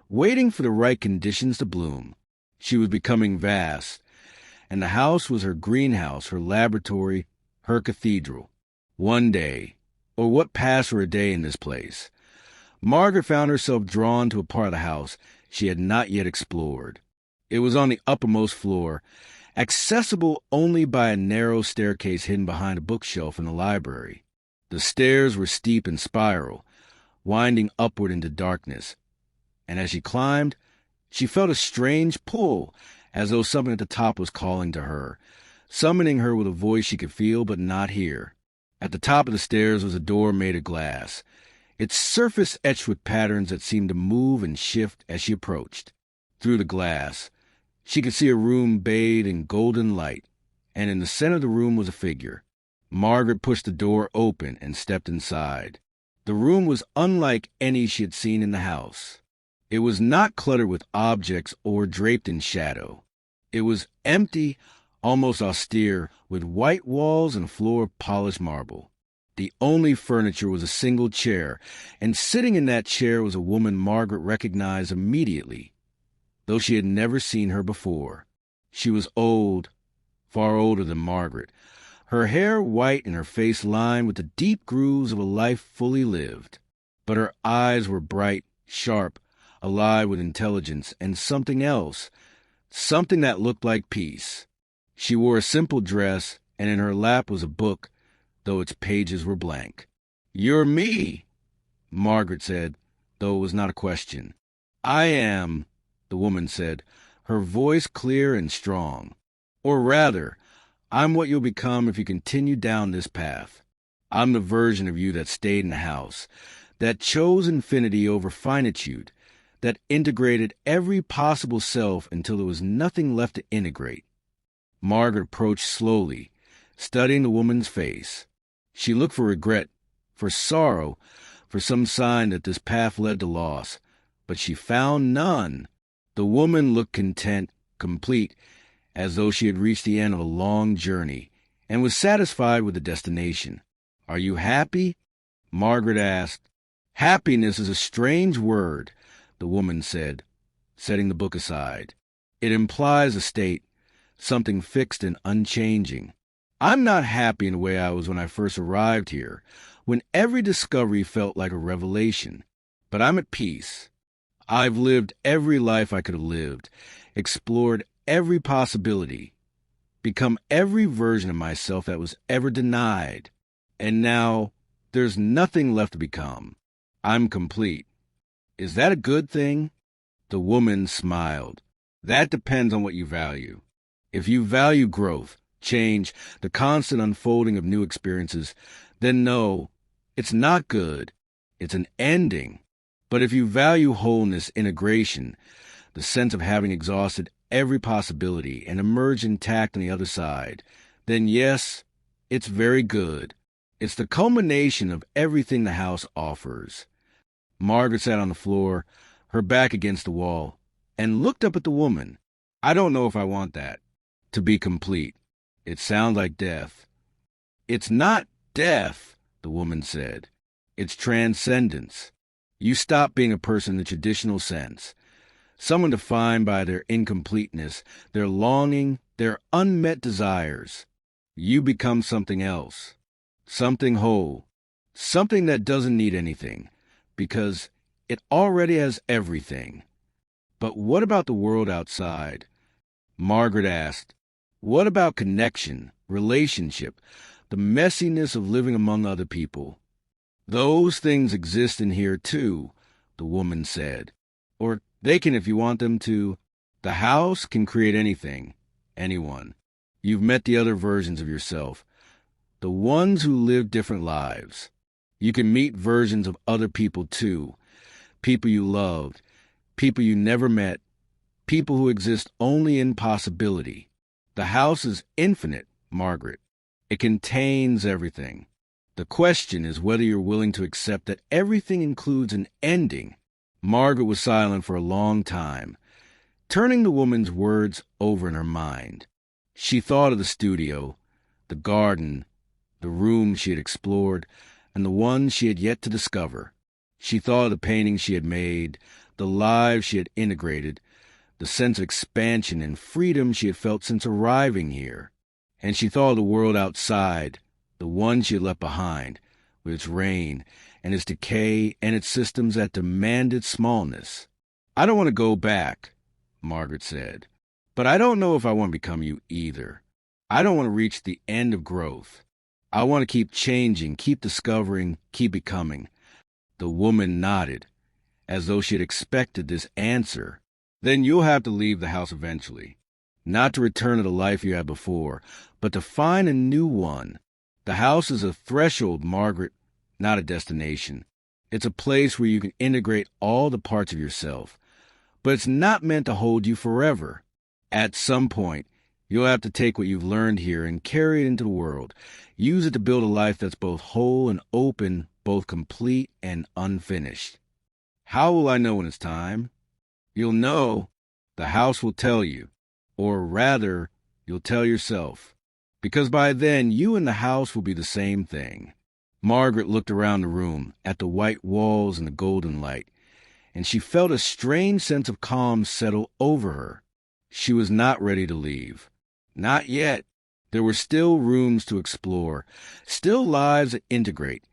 waiting for the right conditions to bloom. She was becoming vast, and the house was her greenhouse, her laboratory, her cathedral. One day, or what passed for a day in this place, Margaret found herself drawn to a part of the house she had not yet explored. It was on the uppermost floor, accessible only by a narrow staircase hidden behind a bookshelf in the library. The stairs were steep and spiral, winding upward into darkness, and as she climbed, she felt a strange pull, as though something at the top was calling to her, summoning her with a voice she could feel but not hear. At the top of the stairs was a door made of glass, its surface etched with patterns that seemed to move and shift as she approached. Through the glass, she could see a room bathed in golden light, and in the center of the room was a figure. Margaret pushed the door open and stepped inside. The room was unlike any she had seen in the house. It was not cluttered with objects or draped in shadow. It was empty, almost austere, with white walls and a floor of polished marble. The only furniture was a single chair, and sitting in that chair was a woman Margaret recognized immediately, though she had never seen her before. She was old, far older than Margaret, her hair white and her face lined with the deep grooves of a life fully lived. But her eyes were bright, sharp, alive with intelligence and something else, something that looked like peace. She wore a simple dress, and in her lap was a book, though its pages were blank. "You're me," Margaret said, though it was not a question. "I am," the woman said, her voice clear and strong. "Or rather, I'm what you'll become if you continue down this path. I'm the version of you that stayed in the house, that chose infinity over finitude, that integrated every possible self until there was nothing left to integrate." Margaret approached slowly, studying the woman's face. She looked for regret, for sorrow, for some sign that this path led to loss, but she found none. The woman looked content, complete, as though she had reached the end of a long journey, and was satisfied with the destination. "Are you happy?" Margaret asked. "Happiness is a strange word," the woman said, setting the book aside. "It implies a state, something fixed and unchanging. I'm not happy in the way I was when I first arrived here, when every discovery felt like a revelation. But I'm at peace. I've lived every life I could have lived, explored every possibility, become every version of myself that was ever denied. And now there's nothing left to become. I'm complete. Is that a good thing?" The woman smiled. "That depends on what you value. If you value growth, change, the constant unfolding of new experiences, then no, it's not good. It's an ending. But if you value wholeness, integration, the sense of having exhausted every possibility and emerged intact on the other side, then yes, it's very good. It's the culmination of everything the house offers." Margaret sat on the floor, her back against the wall, and looked up at the woman. "I don't know if I want that. To be complete. It sounds like death." "It's not death," the woman said. "It's transcendence. You stop being a person in the traditional sense, someone defined by their incompleteness, their longing, their unmet desires. You become something else, something whole, something that doesn't need anything, because it already has everything." "But what about the world outside?" Margaret asked. "What about connection, relationship, the messiness of living among other people?" "Those things exist in here too," the woman said. "Or they can if you want them to. The house can create anything, anyone. You've met the other versions of yourself, the ones who live different lives. You can meet versions of other people too, people you loved, people you never met, people who exist only in possibility. The house is infinite, Margaret. It contains everything. The question is whether you're willing to accept that everything includes an ending." Margaret was silent for a long time, turning the woman's words over in her mind. She thought of the studio, the garden, the rooms she had explored, and the ones she had yet to discover. She thought of the paintings she had made, the lives she had integrated, the sense of expansion and freedom she had felt since arriving here. And she thought of the world outside, the one she had left behind, with its rain and its decay and its systems that demanded smallness. "I don't want to go back," Margaret said. But I don't know if I want to become you either. I don't want to reach the end of growth. I want to keep changing, keep discovering, keep becoming. The woman nodded, as though she had expected this answer. Then you'll have to leave the house eventually. Not to return to the life you had before, but to find a new one. The house is a threshold, Margaret, not a destination. It's a place where you can integrate all the parts of yourself. But it's not meant to hold you forever. At some point, you'll have to take what you've learned here and carry it into the world. Use it to build a life that's both whole and open, both complete and unfinished. How will I know when it's time? You'll know. The house will tell you. Or rather, you'll tell yourself. Because by then, you and the house will be the same thing. Margaret looked around the room, at the white walls and the golden light, and she felt a strange sense of calm settle over her. She was not ready to leave. Not yet. There were still rooms to explore, still lives to integrate,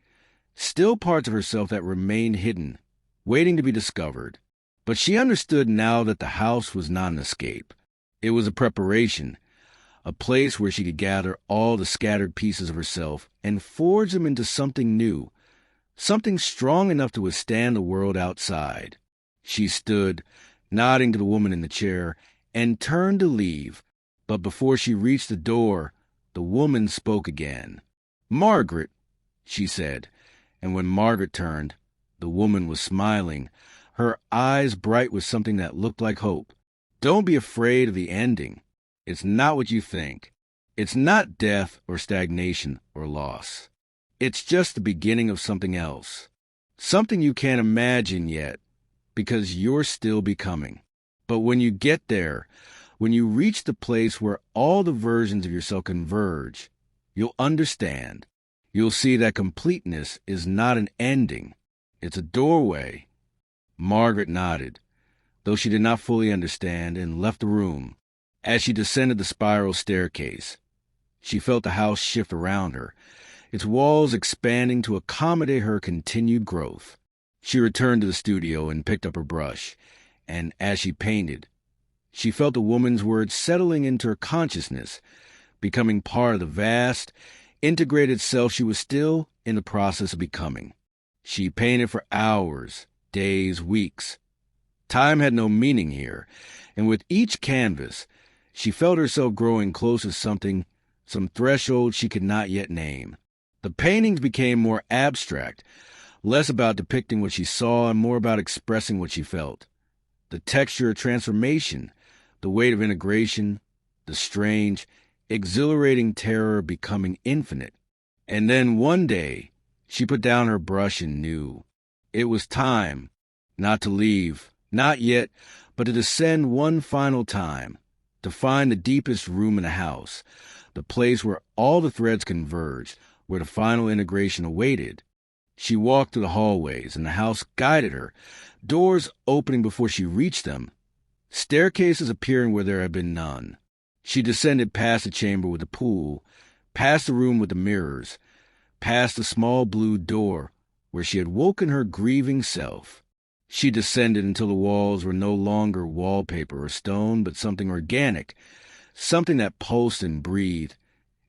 still parts of herself that remained hidden, waiting to be discovered. But she understood now that the house was not an escape. It was a preparation, a place where she could gather all the scattered pieces of herself and forge them into something new, something strong enough to withstand the world outside. She stood, nodding to the woman in the chair, and turned to leave. But before she reached the door, the woman spoke again. "Margaret," she said, and when Margaret turned, the woman was smiling, her eyes bright with something that looked like hope. "Don't be afraid of the ending. It's not what you think. It's not death or stagnation or loss. It's just the beginning of something else. Something you can't imagine yet, because you're still becoming. But when you get there, when you reach the place where all the versions of yourself converge, you'll understand. You'll see that completeness is not an ending. It's a doorway." Margaret nodded, though she did not fully understand, and left the room. As she descended the spiral staircase, she felt the house shift around her, its walls expanding to accommodate her continued growth. She returned to the studio and picked up her brush, and as she painted, she felt the woman's words settling into her consciousness, becoming part of the vast, integrated self she was still in the process of becoming. She painted for hours, days, weeks. Time had no meaning here, and with each canvas, she felt herself growing closer to something, some threshold she could not yet name. The paintings became more abstract, less about depicting what she saw and more about expressing what she felt. The texture of transformation, the weight of integration, the strange, exhilarating terror of becoming infinite. And then one day, she put down her brush and knew. It was time, not to leave, not yet, but to descend one final time, to find the deepest room in the house, the place where all the threads converged, where the final integration awaited. She walked through the hallways, and the house guided her, doors opening before she reached them, staircases appearing where there had been none. She descended past the chamber with the pool, past the room with the mirrors, past the small blue door where she had woken her grieving self. She descended until the walls were no longer wallpaper or stone, but something organic, something that pulsed and breathed,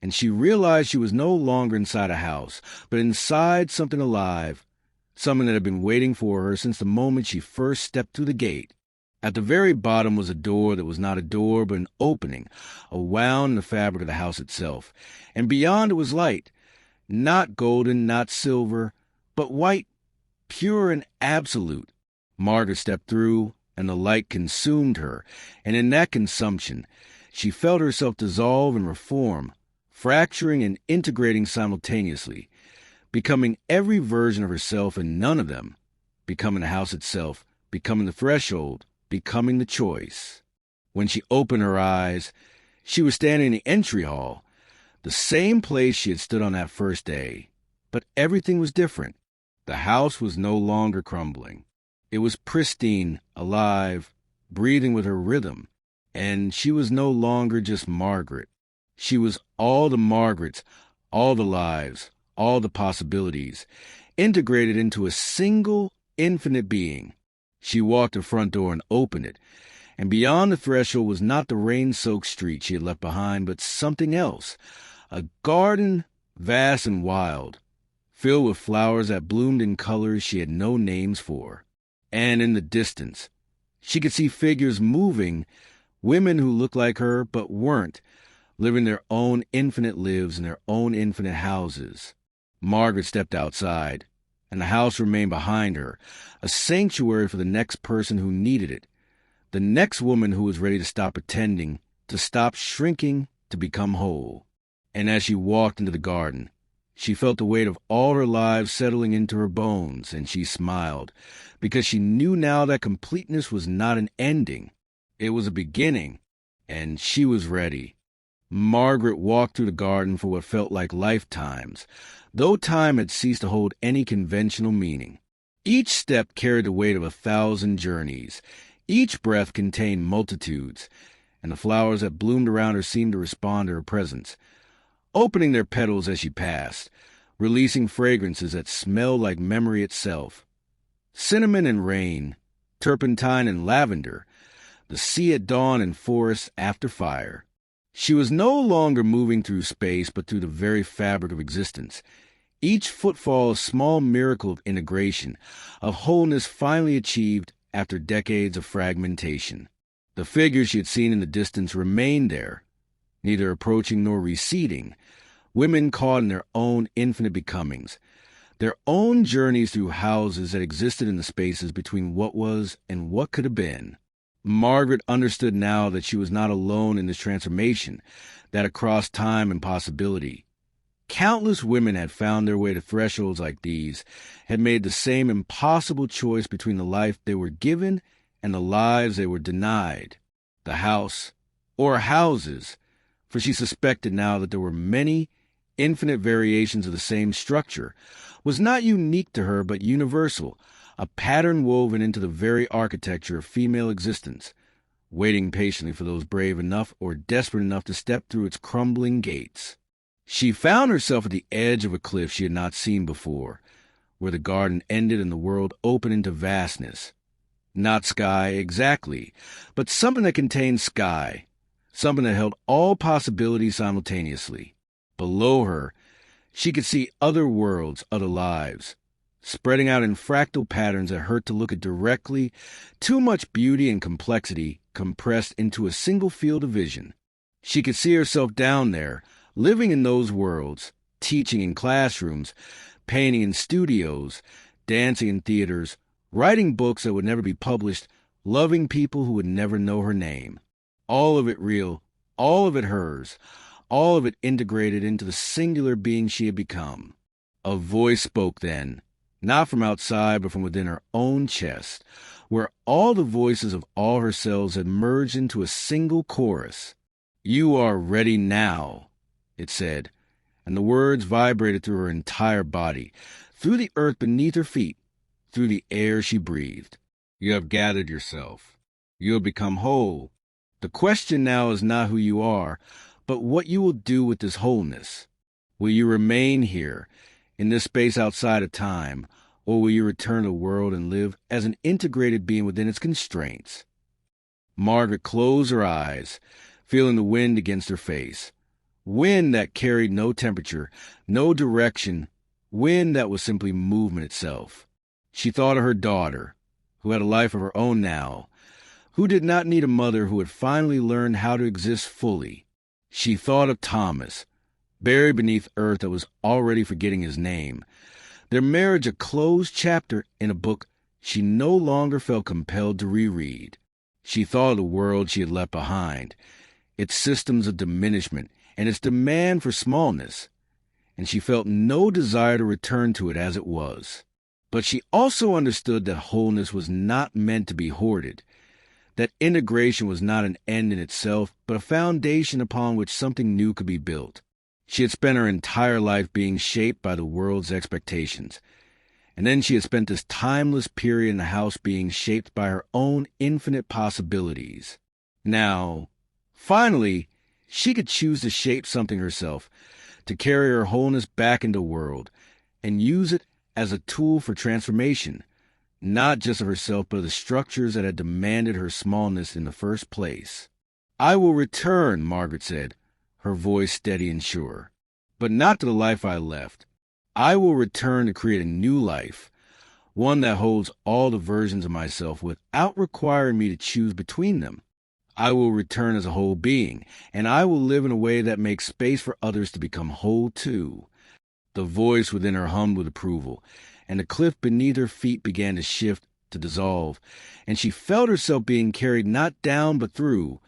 and she realized she was no longer inside a house, but inside something alive, something that had been waiting for her since the moment she first stepped through the gate. At the very bottom was a door that was not a door, but an opening, a wound in the fabric of the house itself, and beyond it was light, not golden, not silver, but white, pure and absolute. Margaret stepped through, and the light consumed her, and in that consumption, she felt herself dissolve and reform, fracturing and integrating simultaneously, becoming every version of herself and none of them, becoming the house itself, becoming the threshold, becoming the choice. When she opened her eyes, she was standing in the entry hall, the same place she had stood on that first day, but everything was different. The house was no longer crumbling. It was pristine, alive, breathing with her rhythm, and she was no longer just Margaret. She was all the Margarets, all the lives, all the possibilities, integrated into a single, infinite being. She walked to the front door and opened it, And beyond the threshold was not the rain-soaked street she had left behind, but something else. A garden, vast and wild, filled with flowers that bloomed in colors she had no names for. And in the distance, she could see figures moving, women who looked like her but weren't, living their own infinite lives in their own infinite houses. Margaret stepped outside, and the house remained behind her, a sanctuary for the next person who needed it, the next woman who was ready to stop pretending, to stop shrinking, to become whole. And as she walked into the garden, she felt the weight of all her lives settling into her bones, and she smiled, because she knew now that completeness was not an ending. It was a beginning, and she was ready. Margaret walked through the garden for what felt like lifetimes, though time had ceased to hold any conventional meaning. Each step carried the weight of 1,000 journeys. Each breath contained multitudes, and the flowers that bloomed around her seemed to respond to her presence, opening their petals as she passed, releasing fragrances that smelled like memory itself. Cinnamon and rain, turpentine and lavender, the sea at dawn and forests after fire. She was no longer moving through space, but through the very fabric of existence. Each footfall a small miracle of integration, of wholeness finally achieved after decades of fragmentation. The figures she had seen in the distance remained there, neither approaching nor receding, women caught in their own infinite becomings, their own journeys through houses that existed in the spaces between what was and what could have been. Margaret understood now that she was not alone in this transformation, that across time and possibility, countless women had found their way to thresholds like these, had made the same impossible choice between the life they were given and the lives they were denied. The house, or houses, for she suspected now that there were many, infinite variations of the same structure, was not unique to her but universal, a pattern woven into the very architecture of female existence, waiting patiently for those brave enough or desperate enough to step through its crumbling gates. She found herself at the edge of a cliff she had not seen before, where the garden ended and the world opened into vastness. Not sky exactly, but something that contained sky, something that held all possibilities simultaneously. Below her, she could see other worlds, other lives, spreading out in fractal patterns that hurt to look at directly, too much beauty and complexity compressed into a single field of vision. She could see herself down there, living in those worlds, teaching in classrooms, painting in studios, dancing in theaters, writing books that would never be published, loving people who would never know her name. All of it real, all of it hers, all of it integrated into the singular being she had become. A voice spoke then, not from outside but from within her own chest, where all the voices of all her cells had merged into a single chorus. "You are ready now," it said, and the words vibrated through her entire body, through the earth beneath her feet, through the air she breathed. You have gathered yourself. You have become whole. The question now is not who you are, but what you will do with this wholeness. Will you remain here, in this space outside of time, or will you return to the world and live as an integrated being within its constraints? Margaret closed her eyes, feeling the wind against her face. Wind that carried no temperature, no direction, wind that was simply movement itself. She thought of her daughter, who had a life of her own now, who did not need a mother, who had finally learned how to exist fully. She thought of Thomas, buried beneath earth that was already forgetting his name, their marriage a closed chapter in a book she no longer felt compelled to reread. She thought of the world she had left behind, its systems of diminishment and its demand for smallness, and she felt no desire to return to it as it was. But she also understood that wholeness was not meant to be hoarded, that integration was not an end in itself, but a foundation upon which something new could be built. She had spent her entire life being shaped by the world's expectations, and then she had spent this timeless period in the house being shaped by her own infinite possibilities. Now, finally, she could choose to shape something herself, to carry her wholeness back into the world, and use it as a tool for transformation, not just of herself, but of the structures that had demanded her smallness in the first place. "I will return," Margaret said, her voice steady and sure, "but not to the life I left. I will return to create a new life, one that holds all the versions of myself without requiring me to choose between them. I will return as a whole being, and I will live in a way that makes space for others to become whole too." The voice within her hummed with approval, and the cliff beneath her feet began to shift, to dissolve, and she felt herself being carried not down but through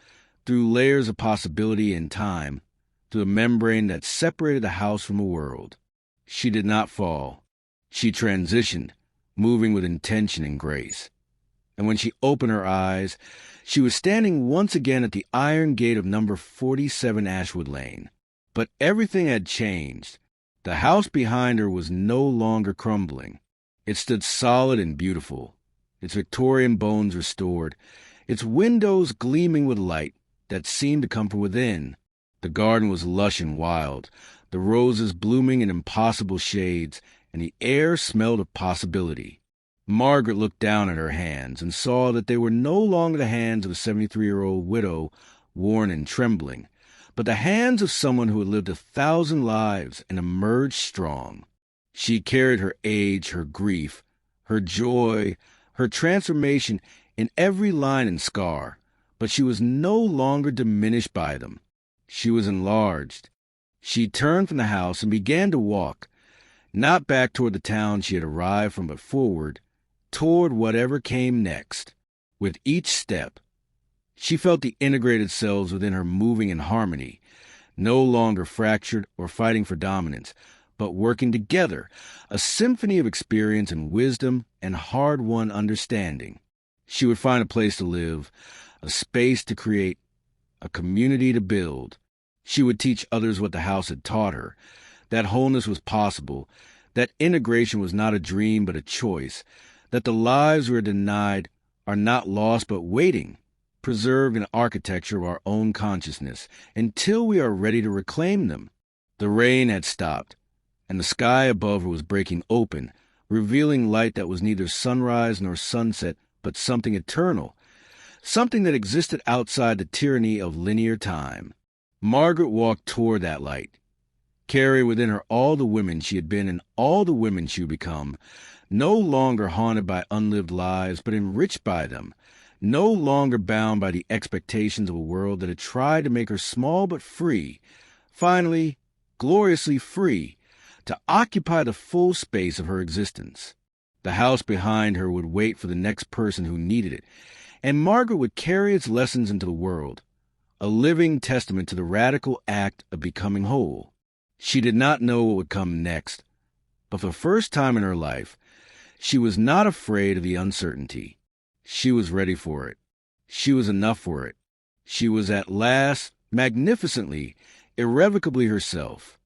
layers of possibility and time, through the membrane that separated the house from the world. She did not fall. She transitioned, moving with intention and grace. And when she opened her eyes, she was standing once again at the iron gate of number 47 Ashwood Lane. But everything had changed. The house behind her was no longer crumbling. It stood solid and beautiful, its Victorian bones restored, its windows gleaming with light that seemed to come from within. The garden was lush and wild, the roses blooming in impossible shades, and the air smelled of possibility. Margaret looked down at her hands and saw that they were no longer the hands of a 73-year-old widow, worn and trembling, but the hands of someone who had lived 1,000 lives and emerged strong. She carried her age, her grief, her joy, her transformation in every line and scar, but she was no longer diminished by them. She was enlarged. She turned from the house and began to walk, not back toward the town she had arrived from, but forward, toward whatever came next. With each step, she felt the integrated selves within her moving in harmony, no longer fractured or fighting for dominance, but working together, a symphony of experience and wisdom and hard-won understanding. She would find a place to live, a space to create, a community to build. She would teach others what the house had taught her, that wholeness was possible, that integration was not a dream but a choice, that the lives we are denied are not lost but waiting, preserved in the architecture of our own consciousness, until we are ready to reclaim them. The rain had stopped, and the sky above her was breaking open, revealing light that was neither sunrise nor sunset, but something eternal, something that existed outside the tyranny of linear time. Margaret walked toward that light, carrying within her all the women she had been and all the women she would become, no longer haunted by unlived lives, but enriched by them, no longer bound by the expectations of a world that had tried to make her small but free, finally, gloriously free, to occupy the full space of her existence. The house behind her would wait for the next person who needed it, and Margaret would carry its lessons into the world, a living testament to the radical act of becoming whole. She did not know what would come next, but for the first time in her life, she was not afraid of the uncertainty. She was ready for it. She was enough for it. She was at last, magnificently, irrevocably herself.